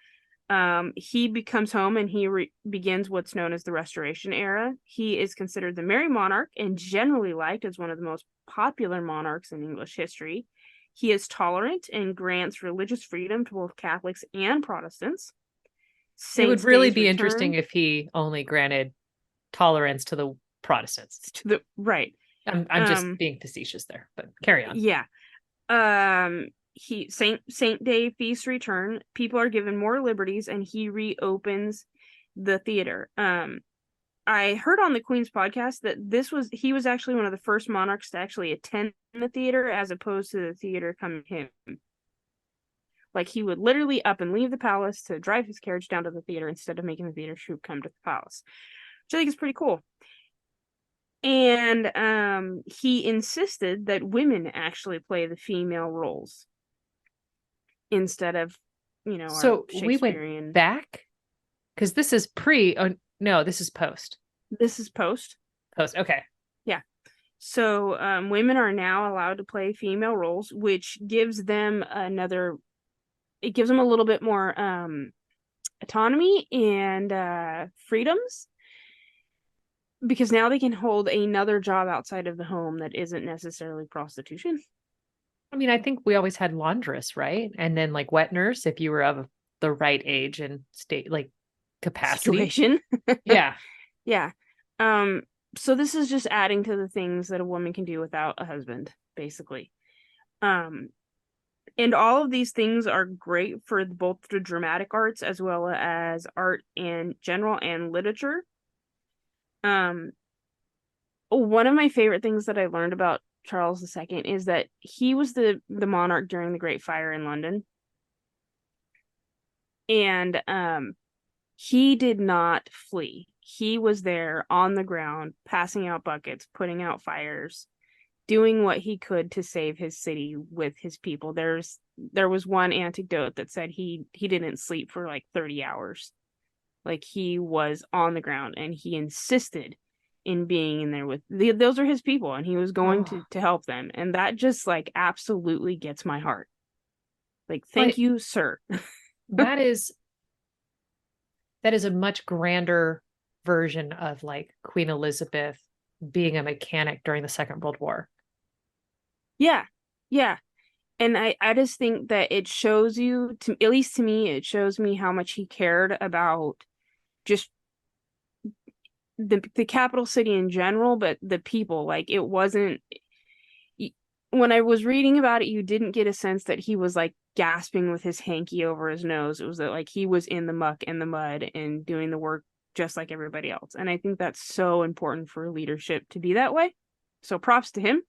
Speaker 2: He becomes home and he begins what's known as the Restoration era. He is considered the Merry Monarch and generally liked as one of the most popular monarchs in English history. He is tolerant and grants religious freedom to both Catholics and Protestants.
Speaker 1: It would
Speaker 2: Saints'
Speaker 1: really
Speaker 2: days
Speaker 1: be interesting
Speaker 2: return
Speaker 1: if he only granted tolerance to the Protestants.
Speaker 2: to the right.
Speaker 1: I'm just
Speaker 2: Um,
Speaker 1: being facetious there, but carry on.
Speaker 2: yeah. He Saint Day feasts return. People are given more liberties, and he reopens the theater. I heard on the Queen's podcast that he was actually one of the first monarchs to actually attend the theater as opposed to the theater coming to him. Like he would literally up and leave the palace to drive his carriage down to the theater instead of making the theater troupe come to the palace, which I think is pretty cool. And he insisted that women actually play the female roles instead of, our
Speaker 1: So we went
Speaker 2: Shakespearean.
Speaker 1: back because this is pre. Oh no, this is post.
Speaker 2: This is post.
Speaker 1: Post. Okay.
Speaker 2: Yeah. So women are now allowed to play female roles, which gives them it gives them a little bit more autonomy and freedoms, because now they can hold another job outside of the home that isn't necessarily prostitution.
Speaker 1: I mean, I think we always had laundress, right? And then like wet nurse if you were of the right age and state like capacity.
Speaker 2: Situation.
Speaker 1: Yeah.
Speaker 2: Yeah. Um, so this is just adding to the things that a woman can do without a husband, basically. Um, and all of these things are great for both the dramatic arts as well as art in general and literature. Um, one of my favorite things that I learned about Charles II is that he was the monarch during the Great Fire in London. And he did not flee. He was there on the ground, passing out buckets, putting out fires, doing what he could to save his city with his people. There was one anecdote that said he didn't sleep for like 30 hours. Like, he was on the ground and he insisted in being in there with those are his people, and he was going
Speaker 1: Oh,
Speaker 2: to help them. And that just like absolutely gets my heart. Like, thank
Speaker 1: but
Speaker 2: you, sir.
Speaker 1: that is a much grander version of like Queen Elizabeth being a mechanic during the Second World War.
Speaker 2: Yeah. Yeah. And I just think that it shows you, to at least to me, it shows me how much he cared about just the capital city in general, but the people. Like, it wasn't, when I was reading about it, you didn't get a sense that he was like gasping with his hanky over his nose. It was that like he was in the muck and the mud and doing the work just like everybody else. And I think that's so important for leadership to be that way. So props to him.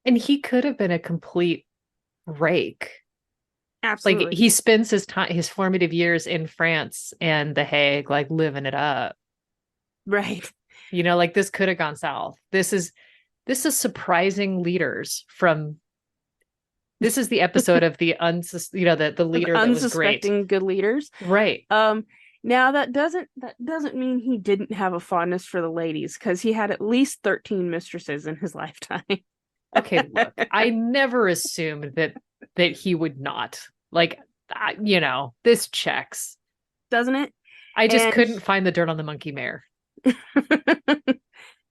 Speaker 1: And he could have been a complete rake. Like
Speaker 2: Absolutely.
Speaker 1: he spends his formative years in France and The Hague, like living it up.
Speaker 2: Right.
Speaker 1: Like this could have gone south. This is surprising leaders from. This is the episode of the leader that was great.
Speaker 2: Unsuspecting good leaders.
Speaker 1: Right.
Speaker 2: Now that doesn't mean he didn't have a fondness for the ladies, because he had at least 13 mistresses in his lifetime.
Speaker 1: Okay, look, I never assumed that he would not. Like, this checks.
Speaker 2: Doesn't it?
Speaker 1: I just
Speaker 2: And
Speaker 1: couldn't find the dirt on the monkey mare.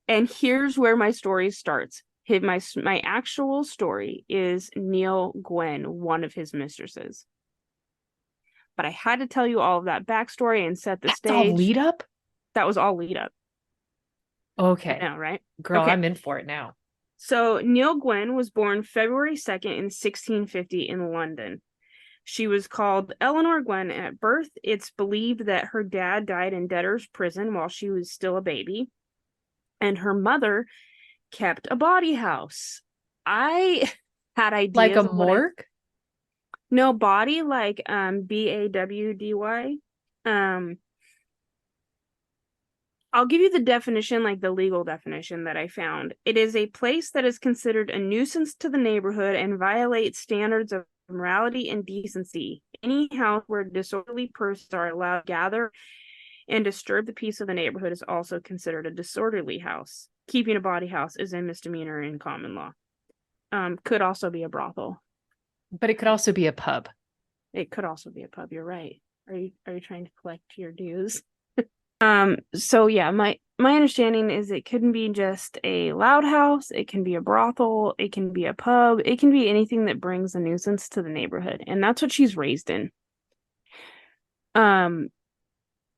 Speaker 2: and here's where my story starts. My actual story is Nell Gwyn, one of his mistresses. But I had to tell you all of that backstory and set the
Speaker 1: That's all
Speaker 2: stage.
Speaker 1: lead up?
Speaker 2: That was all lead up.
Speaker 1: Okay.
Speaker 2: I know, right?
Speaker 1: Girl,
Speaker 2: Okay.
Speaker 1: I'm in for it now.
Speaker 2: So Nell Gwyn was born February 2nd in 1650 in London. She was called Eleanor Gwyn at birth. It's believed that her dad died in debtor's prison while she was still a baby, and her mother kept a body house. I had
Speaker 1: Like a
Speaker 2: ideas of
Speaker 1: morgue?
Speaker 2: no, body, like BAWDY. Um I'll give you the definition, like the legal definition that I found. It is a place that is considered a nuisance to the neighborhood and violates standards of morality and decency. Any house where disorderly persons are allowed to gather and disturb the peace of the neighborhood is also considered a disorderly house. Keeping a body house is a misdemeanor in common law. Could also be a brothel.
Speaker 1: But it could also be a pub.
Speaker 2: It could also be a pub. You're right. Are you trying to collect your dues? So yeah, my understanding is it couldn't be just a loud house, it can be a brothel, it can be a pub, it can be anything that brings a nuisance to the neighborhood, and that's what she's raised in.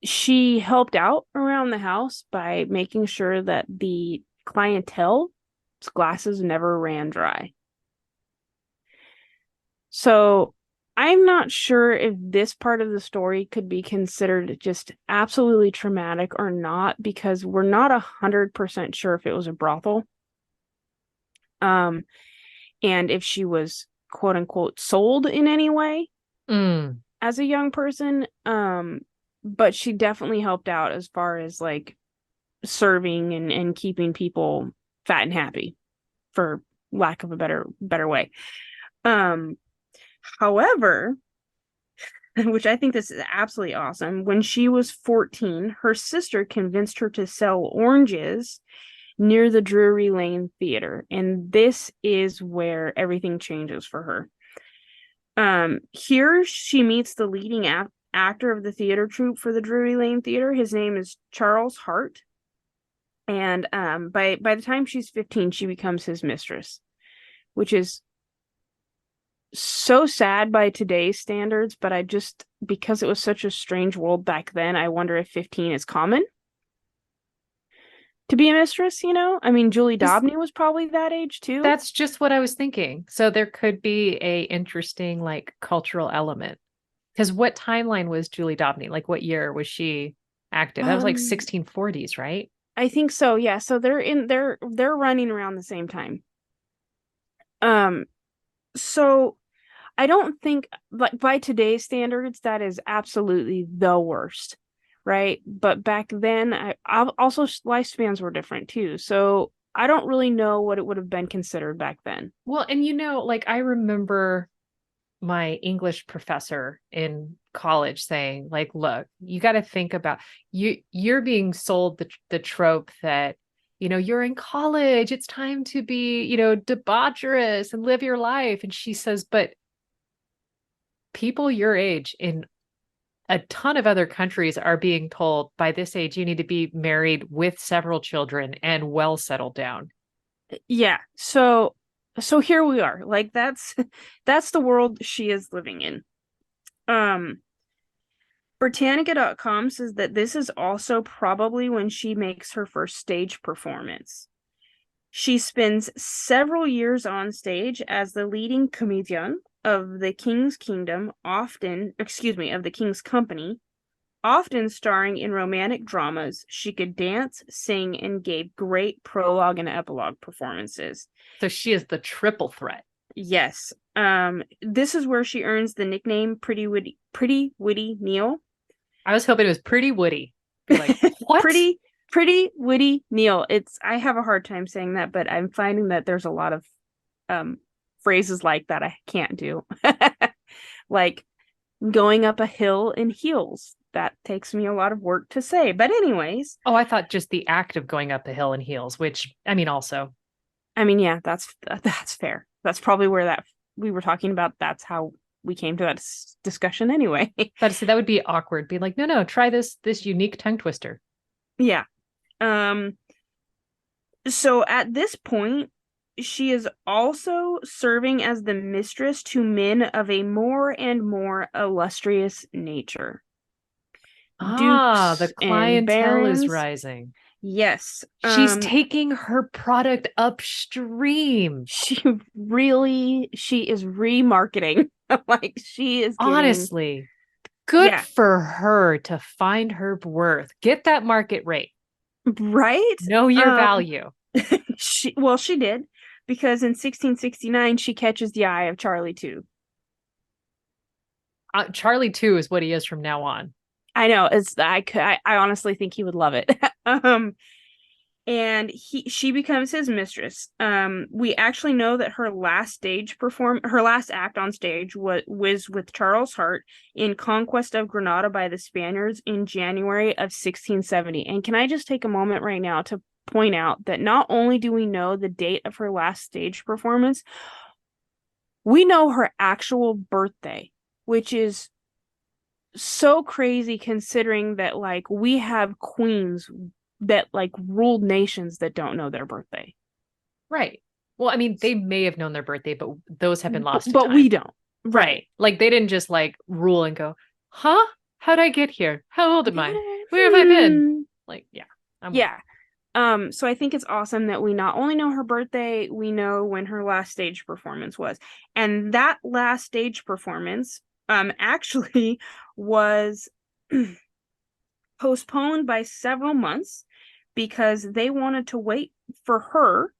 Speaker 2: She helped out around the house by making sure that the clientele's glasses never ran dry. So I'm not sure if this part of the story could be considered just absolutely traumatic or not, because we're not 100% sure if it was a brothel. And if she was quote unquote sold in any way as a young person. But she definitely helped out as far as like serving and keeping people fat and happy, for lack of a better way. Um, However, which I think this is absolutely awesome, when she was 14, her sister convinced her to sell oranges near the Drury Lane Theater. And this is where everything changes for her. Here she meets the leading actor of the theater troupe for the Drury Lane Theater. His name is Charles Hart. And by the time she's 15, she becomes his mistress, which is so sad by today's standards, but I just, because it was such a strange world back then, I wonder if 15 is common to be a mistress, you know? I mean, Julie Dobney was probably that age too.
Speaker 1: That's just what I was thinking. So there could be a interesting like cultural element. Because what timeline was Julie Dobney? Like what year was she active? That was like 1640s, right?
Speaker 2: I think so, yeah. So they're running around the same time. So I don't think, like, by today's standards, that is absolutely the worst, right? But back then, I also lifespans were different too. So I don't really know what it would have been considered back then.
Speaker 1: Well, and like I remember my English professor in college saying, like, look, you got to think about you're being sold the trope that, you're in college, it's time to be, debaucherous and live your life. And she says, but people your age in a ton of other countries are being told by this age you need to be married with several children and well settled down.
Speaker 2: Yeah. So here we are. Like, that's the world she is living in. Um Britannica.com says that this is also probably when she makes her first stage performance. She spends several years on stage as the leading comedian of the King's Kingdom, of the King's Company, often starring in romantic dramas. She could dance, sing, and gave great prologue and epilogue performances.
Speaker 1: So she is the triple threat.
Speaker 2: Yes. This is where she earns the nickname Pretty Witty Neil.
Speaker 1: I was hoping it was Pretty Woody. Like, what?
Speaker 2: Pretty Witty Neil. I have a hard time saying that, but I'm finding that there's a lot of phrases like that I can't do. Like going up a hill in heels. That takes me a lot of work to say. But anyways.
Speaker 1: Oh, I thought just the act of going up the hill in heels, which, I mean, also.
Speaker 2: I mean, yeah, that's fair. That's probably where that we were talking about. That's how we came to that discussion anyway.
Speaker 1: But see, that would be awkward. Be like, no, try this unique tongue twister.
Speaker 2: Yeah. So at this point, she is also serving as the mistress to men of a more and more illustrious nature. Dukes
Speaker 1: The
Speaker 2: and
Speaker 1: clientele is
Speaker 2: barons.
Speaker 1: rising.
Speaker 2: Yes.
Speaker 1: She's taking her product upstream.
Speaker 2: She is remarketing. Like, she is getting...
Speaker 1: Honestly, good for her to find her worth. Get that market rate.
Speaker 2: Right?
Speaker 1: Know your value.
Speaker 2: She did, because in 1669 she catches the eye of Charlie II.
Speaker 1: Charlie II is what he is from now on.
Speaker 2: I know. I honestly think he would love it. And she becomes his mistress. We actually know that her last act on stage was with Charles Hart in Conquest of Granada by the Spaniards in January of 1670. And can I just take a moment right now to point out that not only do we know the date of her last stage performance, we know her actual birthday, which is so crazy considering that, like, we have queens that, like, ruled nations that don't know their birthday.
Speaker 1: Right. Well, I mean, they may have known their birthday, but those have been lost.
Speaker 2: But we don't.
Speaker 1: Right. Like, they didn't just like rule and go, huh? How'd I get here? How old am I? Where have I been? Like, yeah.
Speaker 2: Yeah. So I think it's awesome that we not only know her birthday, we know when her last stage performance was. And that last stage performance actually was postponed by several months because they wanted to wait for her,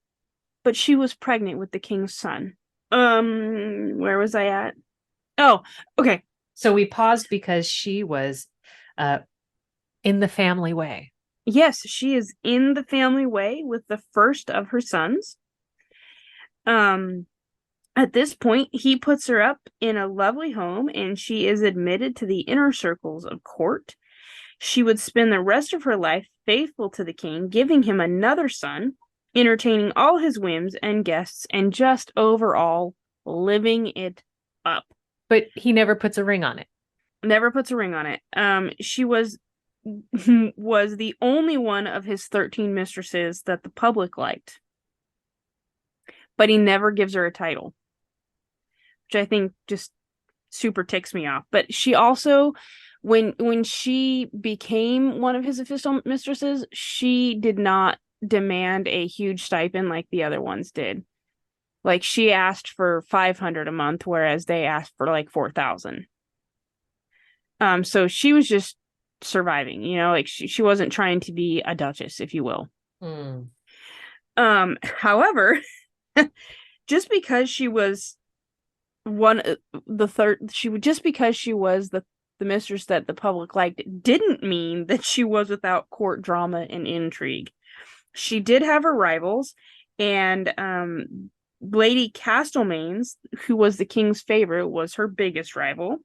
Speaker 2: but she was pregnant with the king's son. Where was I at? Oh, okay.
Speaker 1: So we paused because she was in the family way.
Speaker 2: Yes, she is in the family way with the first of her sons. Um, at this point, he puts her up in a lovely home and she is admitted to the inner circles of court. She would spend the rest of her life faithful to the king, giving him another son, entertaining all his whims and guests, and just overall living it up.
Speaker 1: But he never puts a ring on it.
Speaker 2: Never puts a ring on it. She was the only one of his 13 mistresses that the public liked, but he never gives her a title, which I think just super ticks me off. But she also, when she became one of his official mistresses, she did not demand a huge stipend like the other ones did. Like she asked for 500 a month, whereas they asked for like 4,000. So she was just surviving, like she wasn't trying to be a duchess, if you will.
Speaker 1: Mm.
Speaker 2: However, just because she was just because she was the mistress that the public liked didn't mean that she was without court drama and intrigue. She did have her rivals, and Lady Castlemaines, who was the king's favorite, was her biggest rival.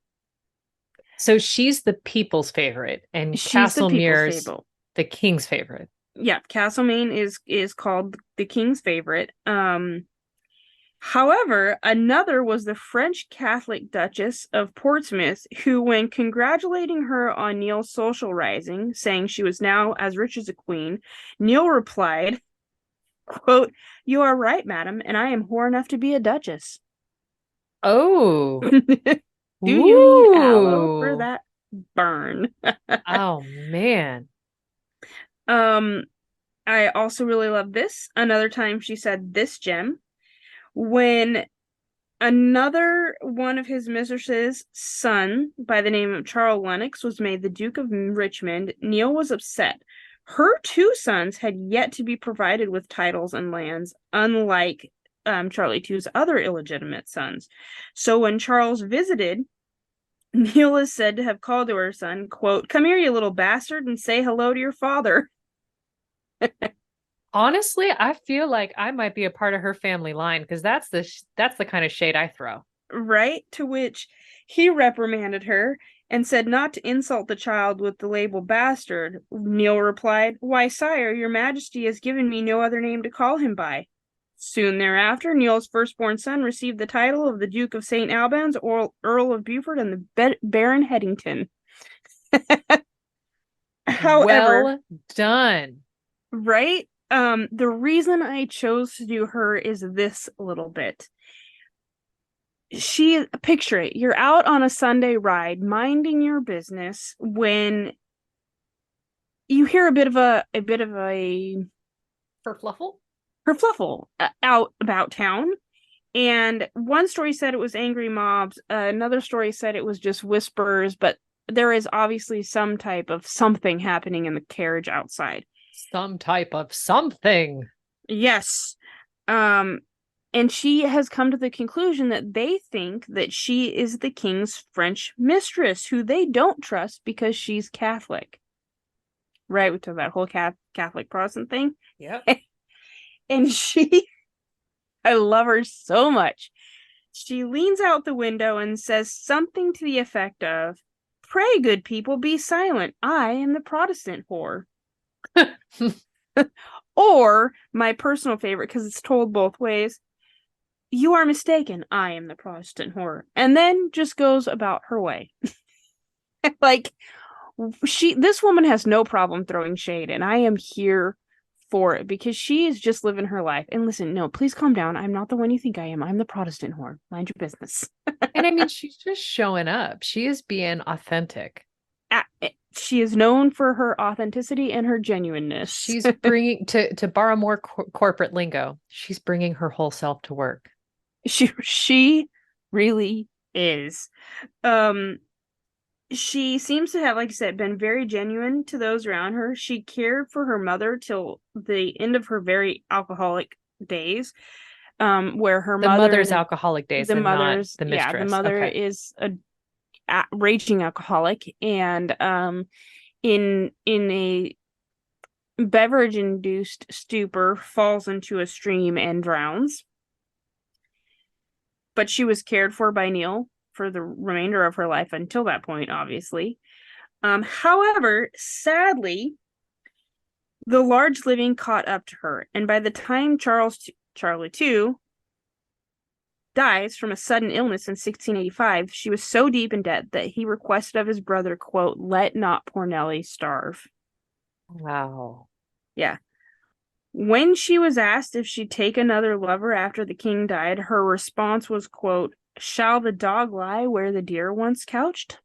Speaker 1: So she's the people's favorite, and
Speaker 2: She's the people's
Speaker 1: Castlemere's
Speaker 2: favorite.
Speaker 1: the king's favorite.
Speaker 2: Yeah, Castlemaine is called the king's favorite. However, another was the French Catholic Duchess of Portsmouth, who, when congratulating her on Neil's social rising, saying she was now as rich as a queen, Neil replied, quote, "You are right, madam, and I am whore enough to be a duchess."
Speaker 1: Oh.
Speaker 2: Do you need aloe for
Speaker 1: Ooh.
Speaker 2: that burn?
Speaker 1: Oh man.
Speaker 2: um, I also really love this. Another time she said this gem. When another one of his mistresses' son, by the name of Charles Lennox, was made the Duke of Richmond, Neil was upset. Her two sons had yet to be provided with titles and lands, unlike Charlie II's other illegitimate sons. So when Charles visited, Neil is said to have called to her son, quote, "Come here, you little bastard, and say hello to your father."
Speaker 1: Honestly, I feel like I might be a part of her family line because that's the kind of shade I throw.
Speaker 2: Right? To which he reprimanded her and said not to insult the child with the label bastard. Neil replied, "Why, sire, your majesty has given me no other name to call him by." Soon thereafter, Neil's firstborn son received the title of the Duke of St. Albans, Earl of Beaufort, and the Baron Headington. However,
Speaker 1: Well done.
Speaker 2: right? The reason I chose to do her is this little bit. Picture it, you're out on a Sunday ride minding your business when you hear a bit of a
Speaker 1: Kerfluffle?
Speaker 2: kerfluffle out about town. And one story said it was angry mobs, another story said it was just whispers, but there is obviously some type of something happening in the carriage outside.
Speaker 1: Some type of something.
Speaker 2: Yes. And she has come to the conclusion that they think that she is the king's French mistress, who they don't trust because she's Catholic. Right, we took that whole Catholic Protestant thing.
Speaker 1: Yep.
Speaker 2: And I love her so much. She leans out the window and says something to the effect of, "Pray, good people, be silent. I am the Protestant whore." Or, my personal favorite, because it's told both ways, "You are mistaken. I am the Protestant whore." And then just goes about her way. Like, this woman has no problem throwing shade, and I am here for it because she is just living her life. And listen, no, please calm down. I'm not the one you think I am. I'm the Protestant whore. Mind your business.
Speaker 1: And I mean, she's just showing up. She is being authentic.
Speaker 2: She is known for her authenticity and her genuineness.
Speaker 1: She's bringing, to borrow more corporate lingo, she's bringing her whole self to work.
Speaker 2: She really is. She seems to have, like I said, been very genuine to those around her. She cared for her mother till the end of her very alcoholic days, where her
Speaker 1: The
Speaker 2: mother
Speaker 1: mother's alcoholic days and not the
Speaker 2: the
Speaker 1: mistress.
Speaker 2: mother
Speaker 1: Okay.
Speaker 2: is a raging alcoholic, and in a beverage-induced stupor, falls into a stream and drowns. But she was cared for by Neil for the remainder of her life until that point, obviously. However, sadly, the large living caught up to her, and by the time Charlie II dies from a sudden illness in 1685, she was so deep in debt that he requested of his brother, quote, "Let not poor Nellie starve."
Speaker 1: Wow.
Speaker 2: Yeah. When she was asked if she'd take another lover after the king died, her response was, quote, "Shall the dog lie where the deer once couched?"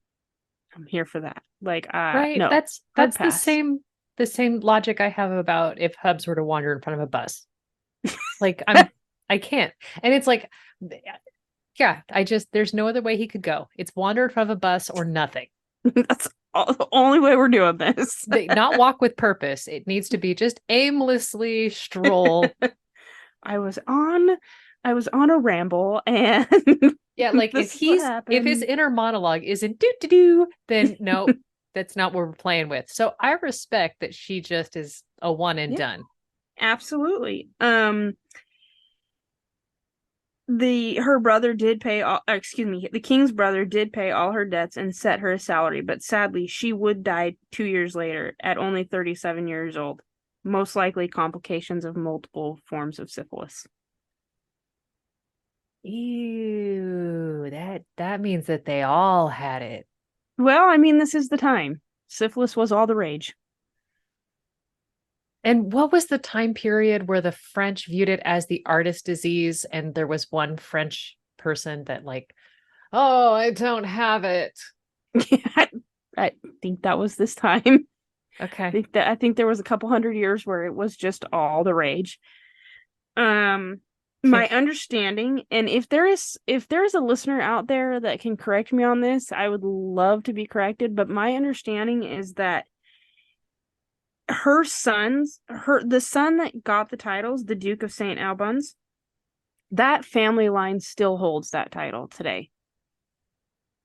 Speaker 2: I'm here for that. Like,
Speaker 1: Right.
Speaker 2: no, hard
Speaker 1: That's
Speaker 2: pass.
Speaker 1: the same logic I have about if Hubs were to wander in front of a bus. Like I can't. And it's like, yeah, there's no other way he could go. It's wander in front of a bus or nothing.
Speaker 2: That's the only way we're doing this.
Speaker 1: Not walk with purpose. It needs to be just aimlessly stroll.
Speaker 2: I was on a ramble, and
Speaker 1: Yeah, like
Speaker 2: this is what
Speaker 1: if his
Speaker 2: happened.
Speaker 1: inner monologue isn't do do do, then no, that's not what we're playing with. So I respect that she just is a one and
Speaker 2: Yeah,
Speaker 1: done.
Speaker 2: absolutely. Her brother did pay all, excuse me, the king's brother did pay all her debts and set her a salary, but sadly she would die 2 years later at only 37 years old, most likely complications of multiple forms of syphilis.
Speaker 1: Ew, that means that they all had it.
Speaker 2: Well, I mean, this is the time. Syphilis was all the rage.
Speaker 1: And what was the time period where the French viewed it as the artist disease and there was one French person that like, oh, I don't have it.
Speaker 2: I think that was this time.
Speaker 1: Okay.
Speaker 2: I think there was a couple hundred years where it was just all the rage. My understanding, and if there is a listener out there that can correct me on this, I would love to be corrected, but my understanding is that the son that got the titles, the Duke of St. Albans, that family line still holds that title today.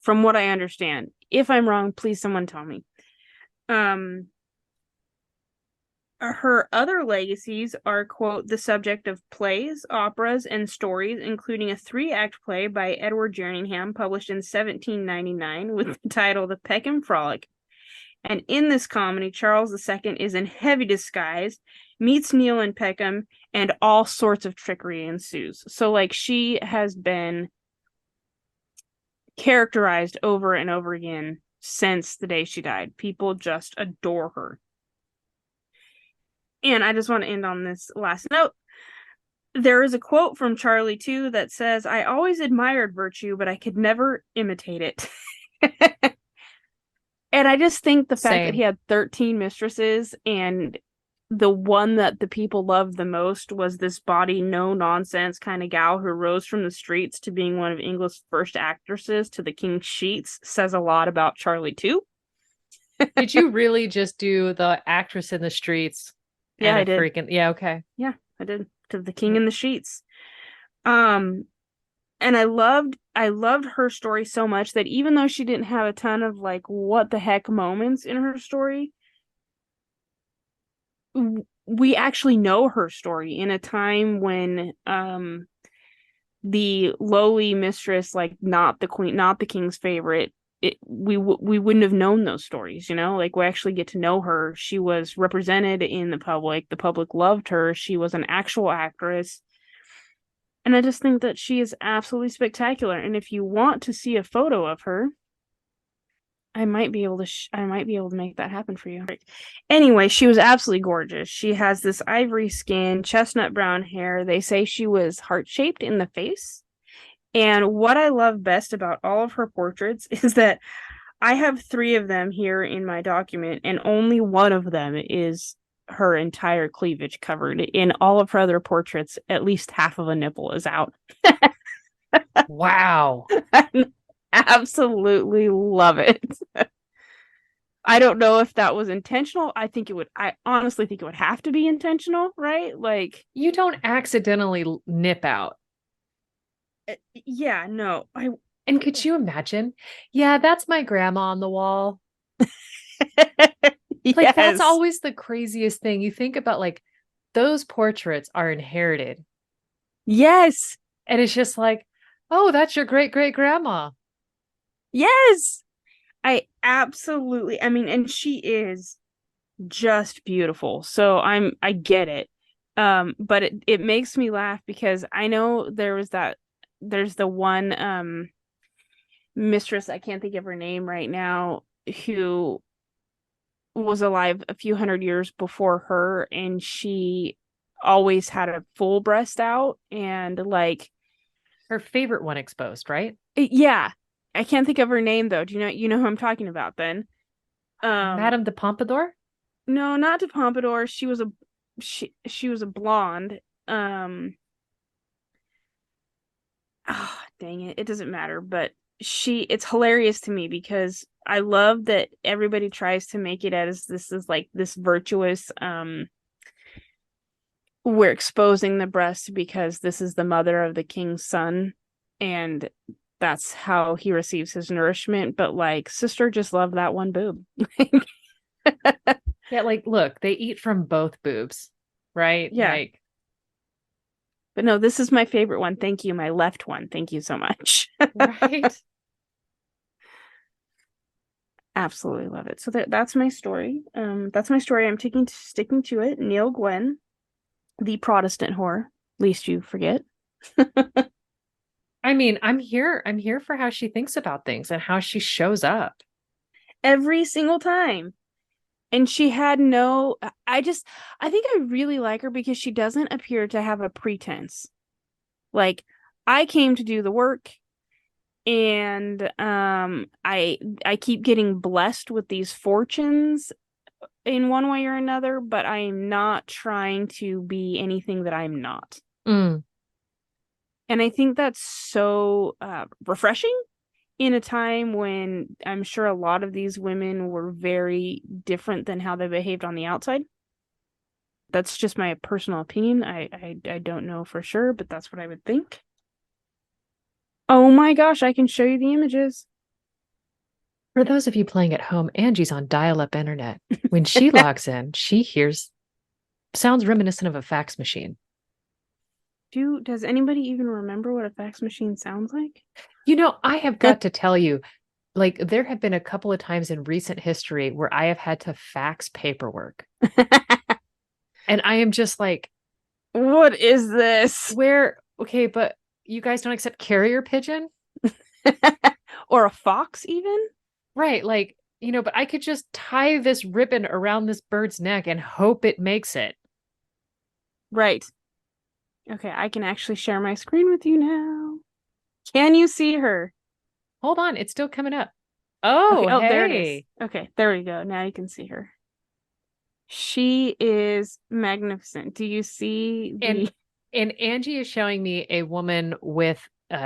Speaker 2: From what I understand. If I'm wrong, please someone tell me. Her other legacies are, quote, the subject of plays, operas, and stories, including a 3-act play by Edward Jerningham published in 1799 with the title The Peckham Frolic. And in this comedy, Charles II is in heavy disguise, meets Neil and Peckham, and all sorts of trickery ensues. So, like, she has been characterized over and over again since the day she died. People just adore her. And I just want to end on this last note. There is a quote from Charlie II that says, "I always admired virtue, but I could never imitate it." And I just think the fact that he
Speaker 1: Same.
Speaker 2: had 13 mistresses and the one that the people loved the most was this body, no nonsense kind of gal who rose from the streets to being one of England's first actresses to the king's sheets says a lot about Charlie II.
Speaker 1: Did you really just do the actress in the streets
Speaker 2: Yeah,
Speaker 1: and
Speaker 2: I
Speaker 1: a
Speaker 2: did.
Speaker 1: freaking yeah, okay.
Speaker 2: Yeah, I did. To the king in the sheets. Um, and I loved her story so much that even though she didn't have a ton of like what the heck moments in her story, we actually know her story in a time when the lowly mistress, like not the queen, not the king's favorite, we wouldn't have known those stories, like we actually get to know her. She was represented in the public loved her, she was an actual actress. And I just think that she is absolutely spectacular. And if you want to see a photo of her, I might be able to make that happen for you. Anyway, she was absolutely gorgeous. She has this ivory skin, chestnut brown hair. They say she was heart-shaped in the face. And what I love best about all of her portraits is that I have 3 of them here in my document, and only one of them is her entire cleavage covered. In all of her other portraits, at least half of a nipple is out.
Speaker 1: Wow.
Speaker 2: I absolutely love it. I don't know if that was intentional. I honestly think it would have to be intentional, right? Like,
Speaker 1: You don't accidentally nip out.
Speaker 2: yeah, no.
Speaker 1: And could you imagine? Yeah, that's my grandma on the wall. Like that's
Speaker 2: Yes.
Speaker 1: always the craziest thing. You think about like those portraits are inherited.
Speaker 2: Yes.
Speaker 1: And it's just like, oh, that's your great great grandma.
Speaker 2: Yes. I mean, and she is just beautiful. So I get it. But it makes me laugh because I know there's the one mistress, I can't think of her name right now, who was alive a few hundred years before her, and she always had a full breast out and like
Speaker 1: Her favorite one exposed, right?
Speaker 2: yeah. I can't think of her name though. Do you know who I'm talking about then? Um
Speaker 1: Madame de Pompadour?
Speaker 2: no, not to Pompadour. She was a blonde. Um oh, dang it. It doesn't matter, but it's hilarious to me because I love that everybody tries to make it as this is like this virtuous we're exposing the breast because this is the mother of the king's son and that's how he receives his nourishment, but like sister just loved that one boob.
Speaker 1: Yeah, like look, they eat from both boobs, right?
Speaker 2: Yeah.
Speaker 1: Like,
Speaker 2: But no, this is my favorite one. Thank you. My left one. Thank you so much.
Speaker 1: right?
Speaker 2: Absolutely love it. So that's my story. That's my story. I'm sticking to it. Nell Gwyn, the Protestant whore, least you forget.
Speaker 1: I mean, I'm here for how she thinks about things and how she shows up.
Speaker 2: Every single time. And she had no I think I really like her because she doesn't appear to have a pretense. Like I came to do the work and I keep getting blessed with these fortunes in one way or another, but I am not trying to be anything that I'm not.
Speaker 1: Mm.
Speaker 2: And I think that's so refreshing in a time when I'm sure a lot of these women were very different than how they behaved on the outside. That's just my personal opinion. I don't know for sure, but that's what I would think. Oh my gosh, I can show you the images.
Speaker 1: For those of you playing at home, Angie's on dial-up internet. When she logs in, she hears sounds reminiscent of a fax machine.
Speaker 2: Does anybody even remember what a fax machine sounds like?
Speaker 1: You know, I have got to tell you, like there have been a couple of times in recent history where I have had to fax paperwork. And I am just like,
Speaker 2: What is this?
Speaker 1: where, okay, but you guys don't accept carrier pigeon?
Speaker 2: Or a fox even?
Speaker 1: Right. Like, you know, but I could just tie this ribbon around this bird's neck and hope it makes it.
Speaker 2: Right. Okay, I can actually share my screen with you now. Can you see her?
Speaker 1: Hold on, it's still coming up.
Speaker 2: Okay,
Speaker 1: Oh,
Speaker 2: oh, there it is.
Speaker 1: hey.
Speaker 2: Okay, there we go. Now you can see her. She is magnificent. Do you see
Speaker 1: And
Speaker 2: the
Speaker 1: and Angie is showing me a woman with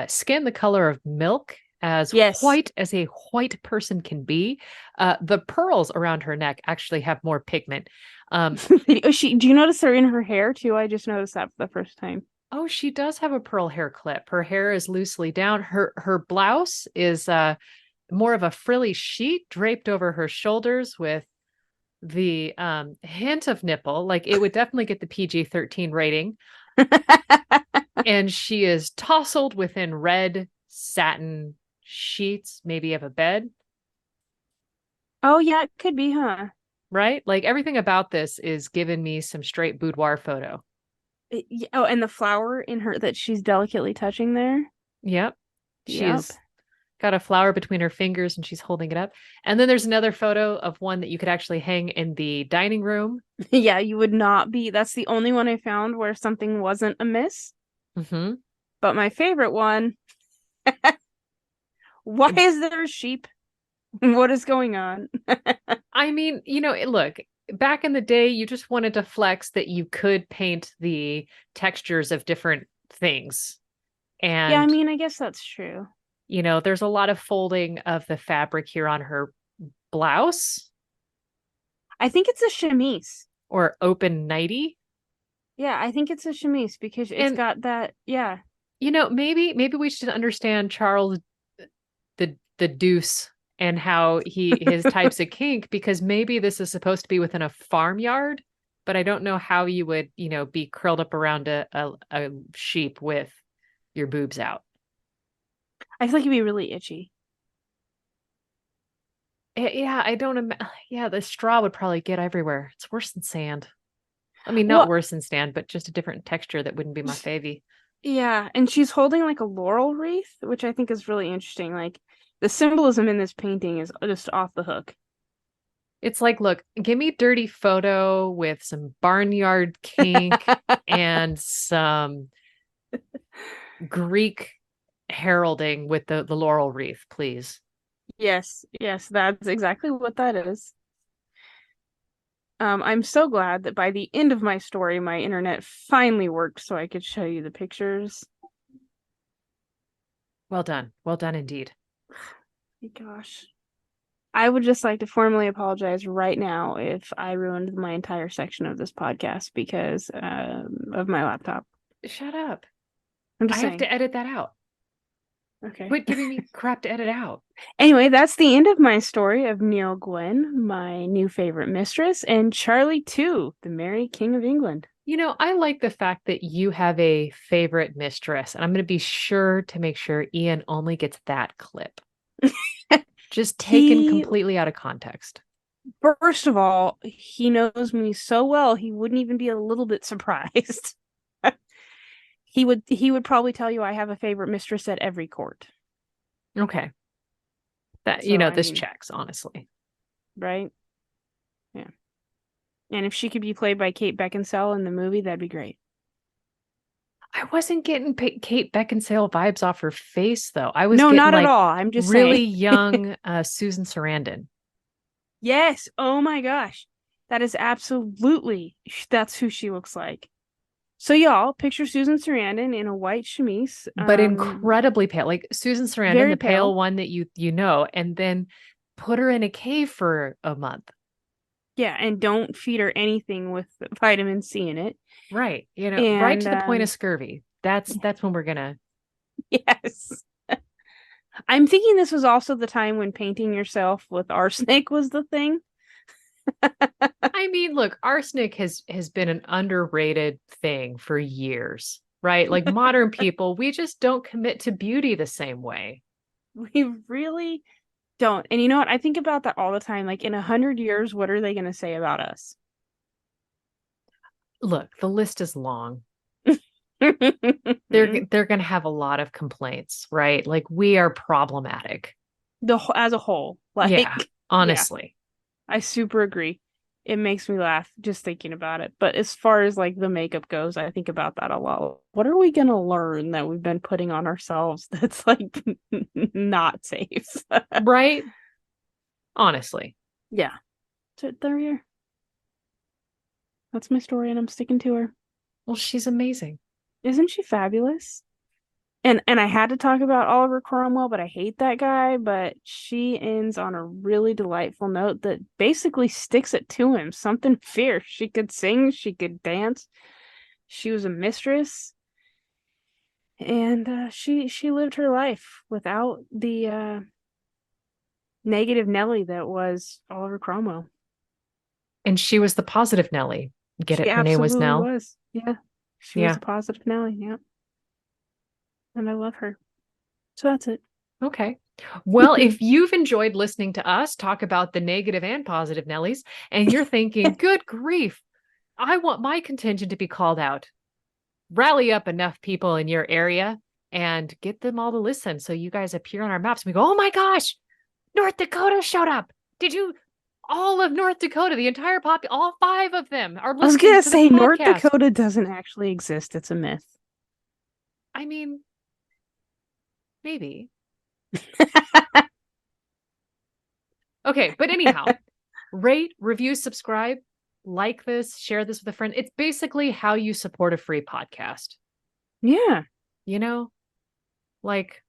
Speaker 1: skin the color of milk, as
Speaker 2: Yes.
Speaker 1: white as a white person can be. The pearls around her neck actually have more pigment. Um,
Speaker 2: Oh, do you notice they're in her hair too? I just noticed that for the first time.
Speaker 1: oh, she does have a pearl hair clip. Her hair is loosely down. Her blouse is more of a frilly sheet draped over her shoulders with the hint of nipple. Like it would definitely get the PG-13 rating. And she is tousled within red satin sheets, maybe of a bed,
Speaker 2: Oh yeah, it could be, huh?
Speaker 1: right? Like everything about this is giving me some straight boudoir photo.
Speaker 2: Oh, and the flower in her that she's delicately touching there.
Speaker 1: Yep. She
Speaker 2: Yep.
Speaker 1: is got a flower between her fingers and she's holding it up. And then there's another photo of one that you could actually hang in the dining room.
Speaker 2: Yeah, you would not be. That's the only one I found where something wasn't amiss.
Speaker 1: Mm-hmm.
Speaker 2: But my favorite one, why is there a sheep? What is going on?
Speaker 1: I mean, you know, look, back in the day, you just wanted to flex that you could paint the textures of different things.
Speaker 2: Yeah, I
Speaker 1: And,
Speaker 2: mean, I guess that's true.
Speaker 1: you know, there's a lot of folding of the fabric here on her blouse
Speaker 2: I think it's a chemise.
Speaker 1: or open nightie.
Speaker 2: Yeah, I think it's a chemise because it's
Speaker 1: And,
Speaker 2: got that. Yeah.
Speaker 1: you know, maybe we should understand Charles the Deuce and how his types of kink, because maybe this is supposed to be within a farmyard, but I don't know how you would, be curled up around a sheep with your boobs out.
Speaker 2: I feel like it'd be really itchy.
Speaker 1: Yeah, I don't. Yeah, the straw would probably get everywhere. It's worse than sand. I mean, not
Speaker 2: Well,
Speaker 1: worse than sand, but just a different texture that wouldn't be my favy.
Speaker 2: yeah, and she's holding like a laurel wreath, which I think is really interesting. Like the symbolism in this painting is just off the hook.
Speaker 1: It's like, look, give me dirty photo with some barnyard kink and some Greek heralding with the laurel wreath, please.
Speaker 2: Yes, yes, that's exactly what that is. I'm so glad that by the end of my story, my internet finally worked so I could show you the pictures.
Speaker 1: Well done. Well done indeed.
Speaker 2: My gosh. I would just like to formally apologize right now if I ruined my entire section of this podcast because of my laptop.
Speaker 1: Shut up.
Speaker 2: I'm
Speaker 1: I
Speaker 2: just
Speaker 1: have
Speaker 2: saying.
Speaker 1: to edit that out.
Speaker 2: Okay.
Speaker 1: Quit giving me crap to edit out.
Speaker 2: Anyway, that's the end of my story of Nell Gwyn, my new favorite mistress, and Charlie II, the Merry King of England.
Speaker 1: I like the fact that you have a favorite mistress, and I'm going to be sure to make sure Ian only gets that clip. Just taken
Speaker 2: He,
Speaker 1: completely out of context.
Speaker 2: first of all, he knows me so well, he wouldn't even be a little bit surprised. He would probably tell you I have a favorite mistress at every court.
Speaker 1: Okay. That,
Speaker 2: So, I
Speaker 1: this
Speaker 2: mean,
Speaker 1: checks, honestly.
Speaker 2: right? Yeah. And if she could be played by Kate Beckinsale in the movie, that'd be great.
Speaker 1: I wasn't getting Kate Beckinsale vibes off her face, though. I was
Speaker 2: No,
Speaker 1: getting
Speaker 2: not at
Speaker 1: like
Speaker 2: all. I'm just
Speaker 1: really
Speaker 2: saying.
Speaker 1: young Susan Sarandon.
Speaker 2: Yes. Oh my gosh. That is absolutely, that's who she looks like. So y'all, picture Susan Sarandon in a white chemise.
Speaker 1: But incredibly pale, like Susan Sarandon,
Speaker 2: Very
Speaker 1: the pale
Speaker 2: pale.
Speaker 1: one that you know, and then put her in a cave for a month.
Speaker 2: Yeah, and don't feed her anything with vitamin C in it.
Speaker 1: Right. Right
Speaker 2: And
Speaker 1: to the point of scurvy. That's when we're gonna.
Speaker 2: yes. I'm thinking this was also the time when painting yourself with arsenic was the thing.
Speaker 1: I mean, look, arsenic has been an underrated thing for years, right? Like modern people, we just don't commit to beauty the same way.
Speaker 2: We really don't. And you know what? I think about that all the time. Like in 100 years, what are they going to say about us?
Speaker 1: Look, the list is long.
Speaker 2: the
Speaker 1: They're going to have a lot of complaints, right? Like we are problematic.
Speaker 2: as a whole,
Speaker 1: Yeah,
Speaker 2: yeah,
Speaker 1: honestly.
Speaker 2: I super agree. It makes me laugh just thinking about it. But as far as like the makeup goes, I think about that a lot. What are we going to learn that we've been putting on ourselves that's like not safe?
Speaker 1: Right? Honestly.
Speaker 2: Yeah. So there we are. That's my story, and I'm sticking to her.
Speaker 1: Well, she's amazing.
Speaker 2: Isn't she fabulous? And I had to talk about Oliver Cromwell, but I hate that guy. But she ends on a really delightful note that basically sticks it to him. Something fierce. She could sing, she could dance. She was a mistress, and she lived her life without the negative Nelly that was Oliver Cromwell.
Speaker 1: And she was the positive Nelly. Get
Speaker 2: She
Speaker 1: it? Her name was
Speaker 2: absolutely
Speaker 1: Nell.
Speaker 2: was. Yeah, she was
Speaker 1: Yeah.
Speaker 2: a positive Nelly. Yeah, and I love her. So that's it.
Speaker 1: Okay. Well, if you've enjoyed listening to us talk about the negative and positive Nellies, and you're thinking, good grief, I want my contingent to be called out, rally up enough people in your area and get them all to listen so you guys appear on our maps. And we go, oh my gosh, North Dakota showed up. Did you? All of North Dakota, the entire all 5 of them are
Speaker 2: I was
Speaker 1: listening
Speaker 2: gonna
Speaker 1: to the
Speaker 2: say North
Speaker 1: podcast.
Speaker 2: Dakota doesn't actually exist. It's a myth.
Speaker 1: I mean, maybe. Okay, but anyhow, rate, review, subscribe, like this, share this with a friend. It's basically how you support a free podcast.
Speaker 2: Yeah.
Speaker 1: You know, like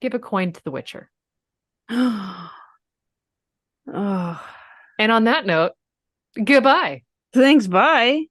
Speaker 1: give a coin to the Witcher.
Speaker 2: Oh,
Speaker 1: And on that note, goodbye.
Speaker 2: thanks. Bye.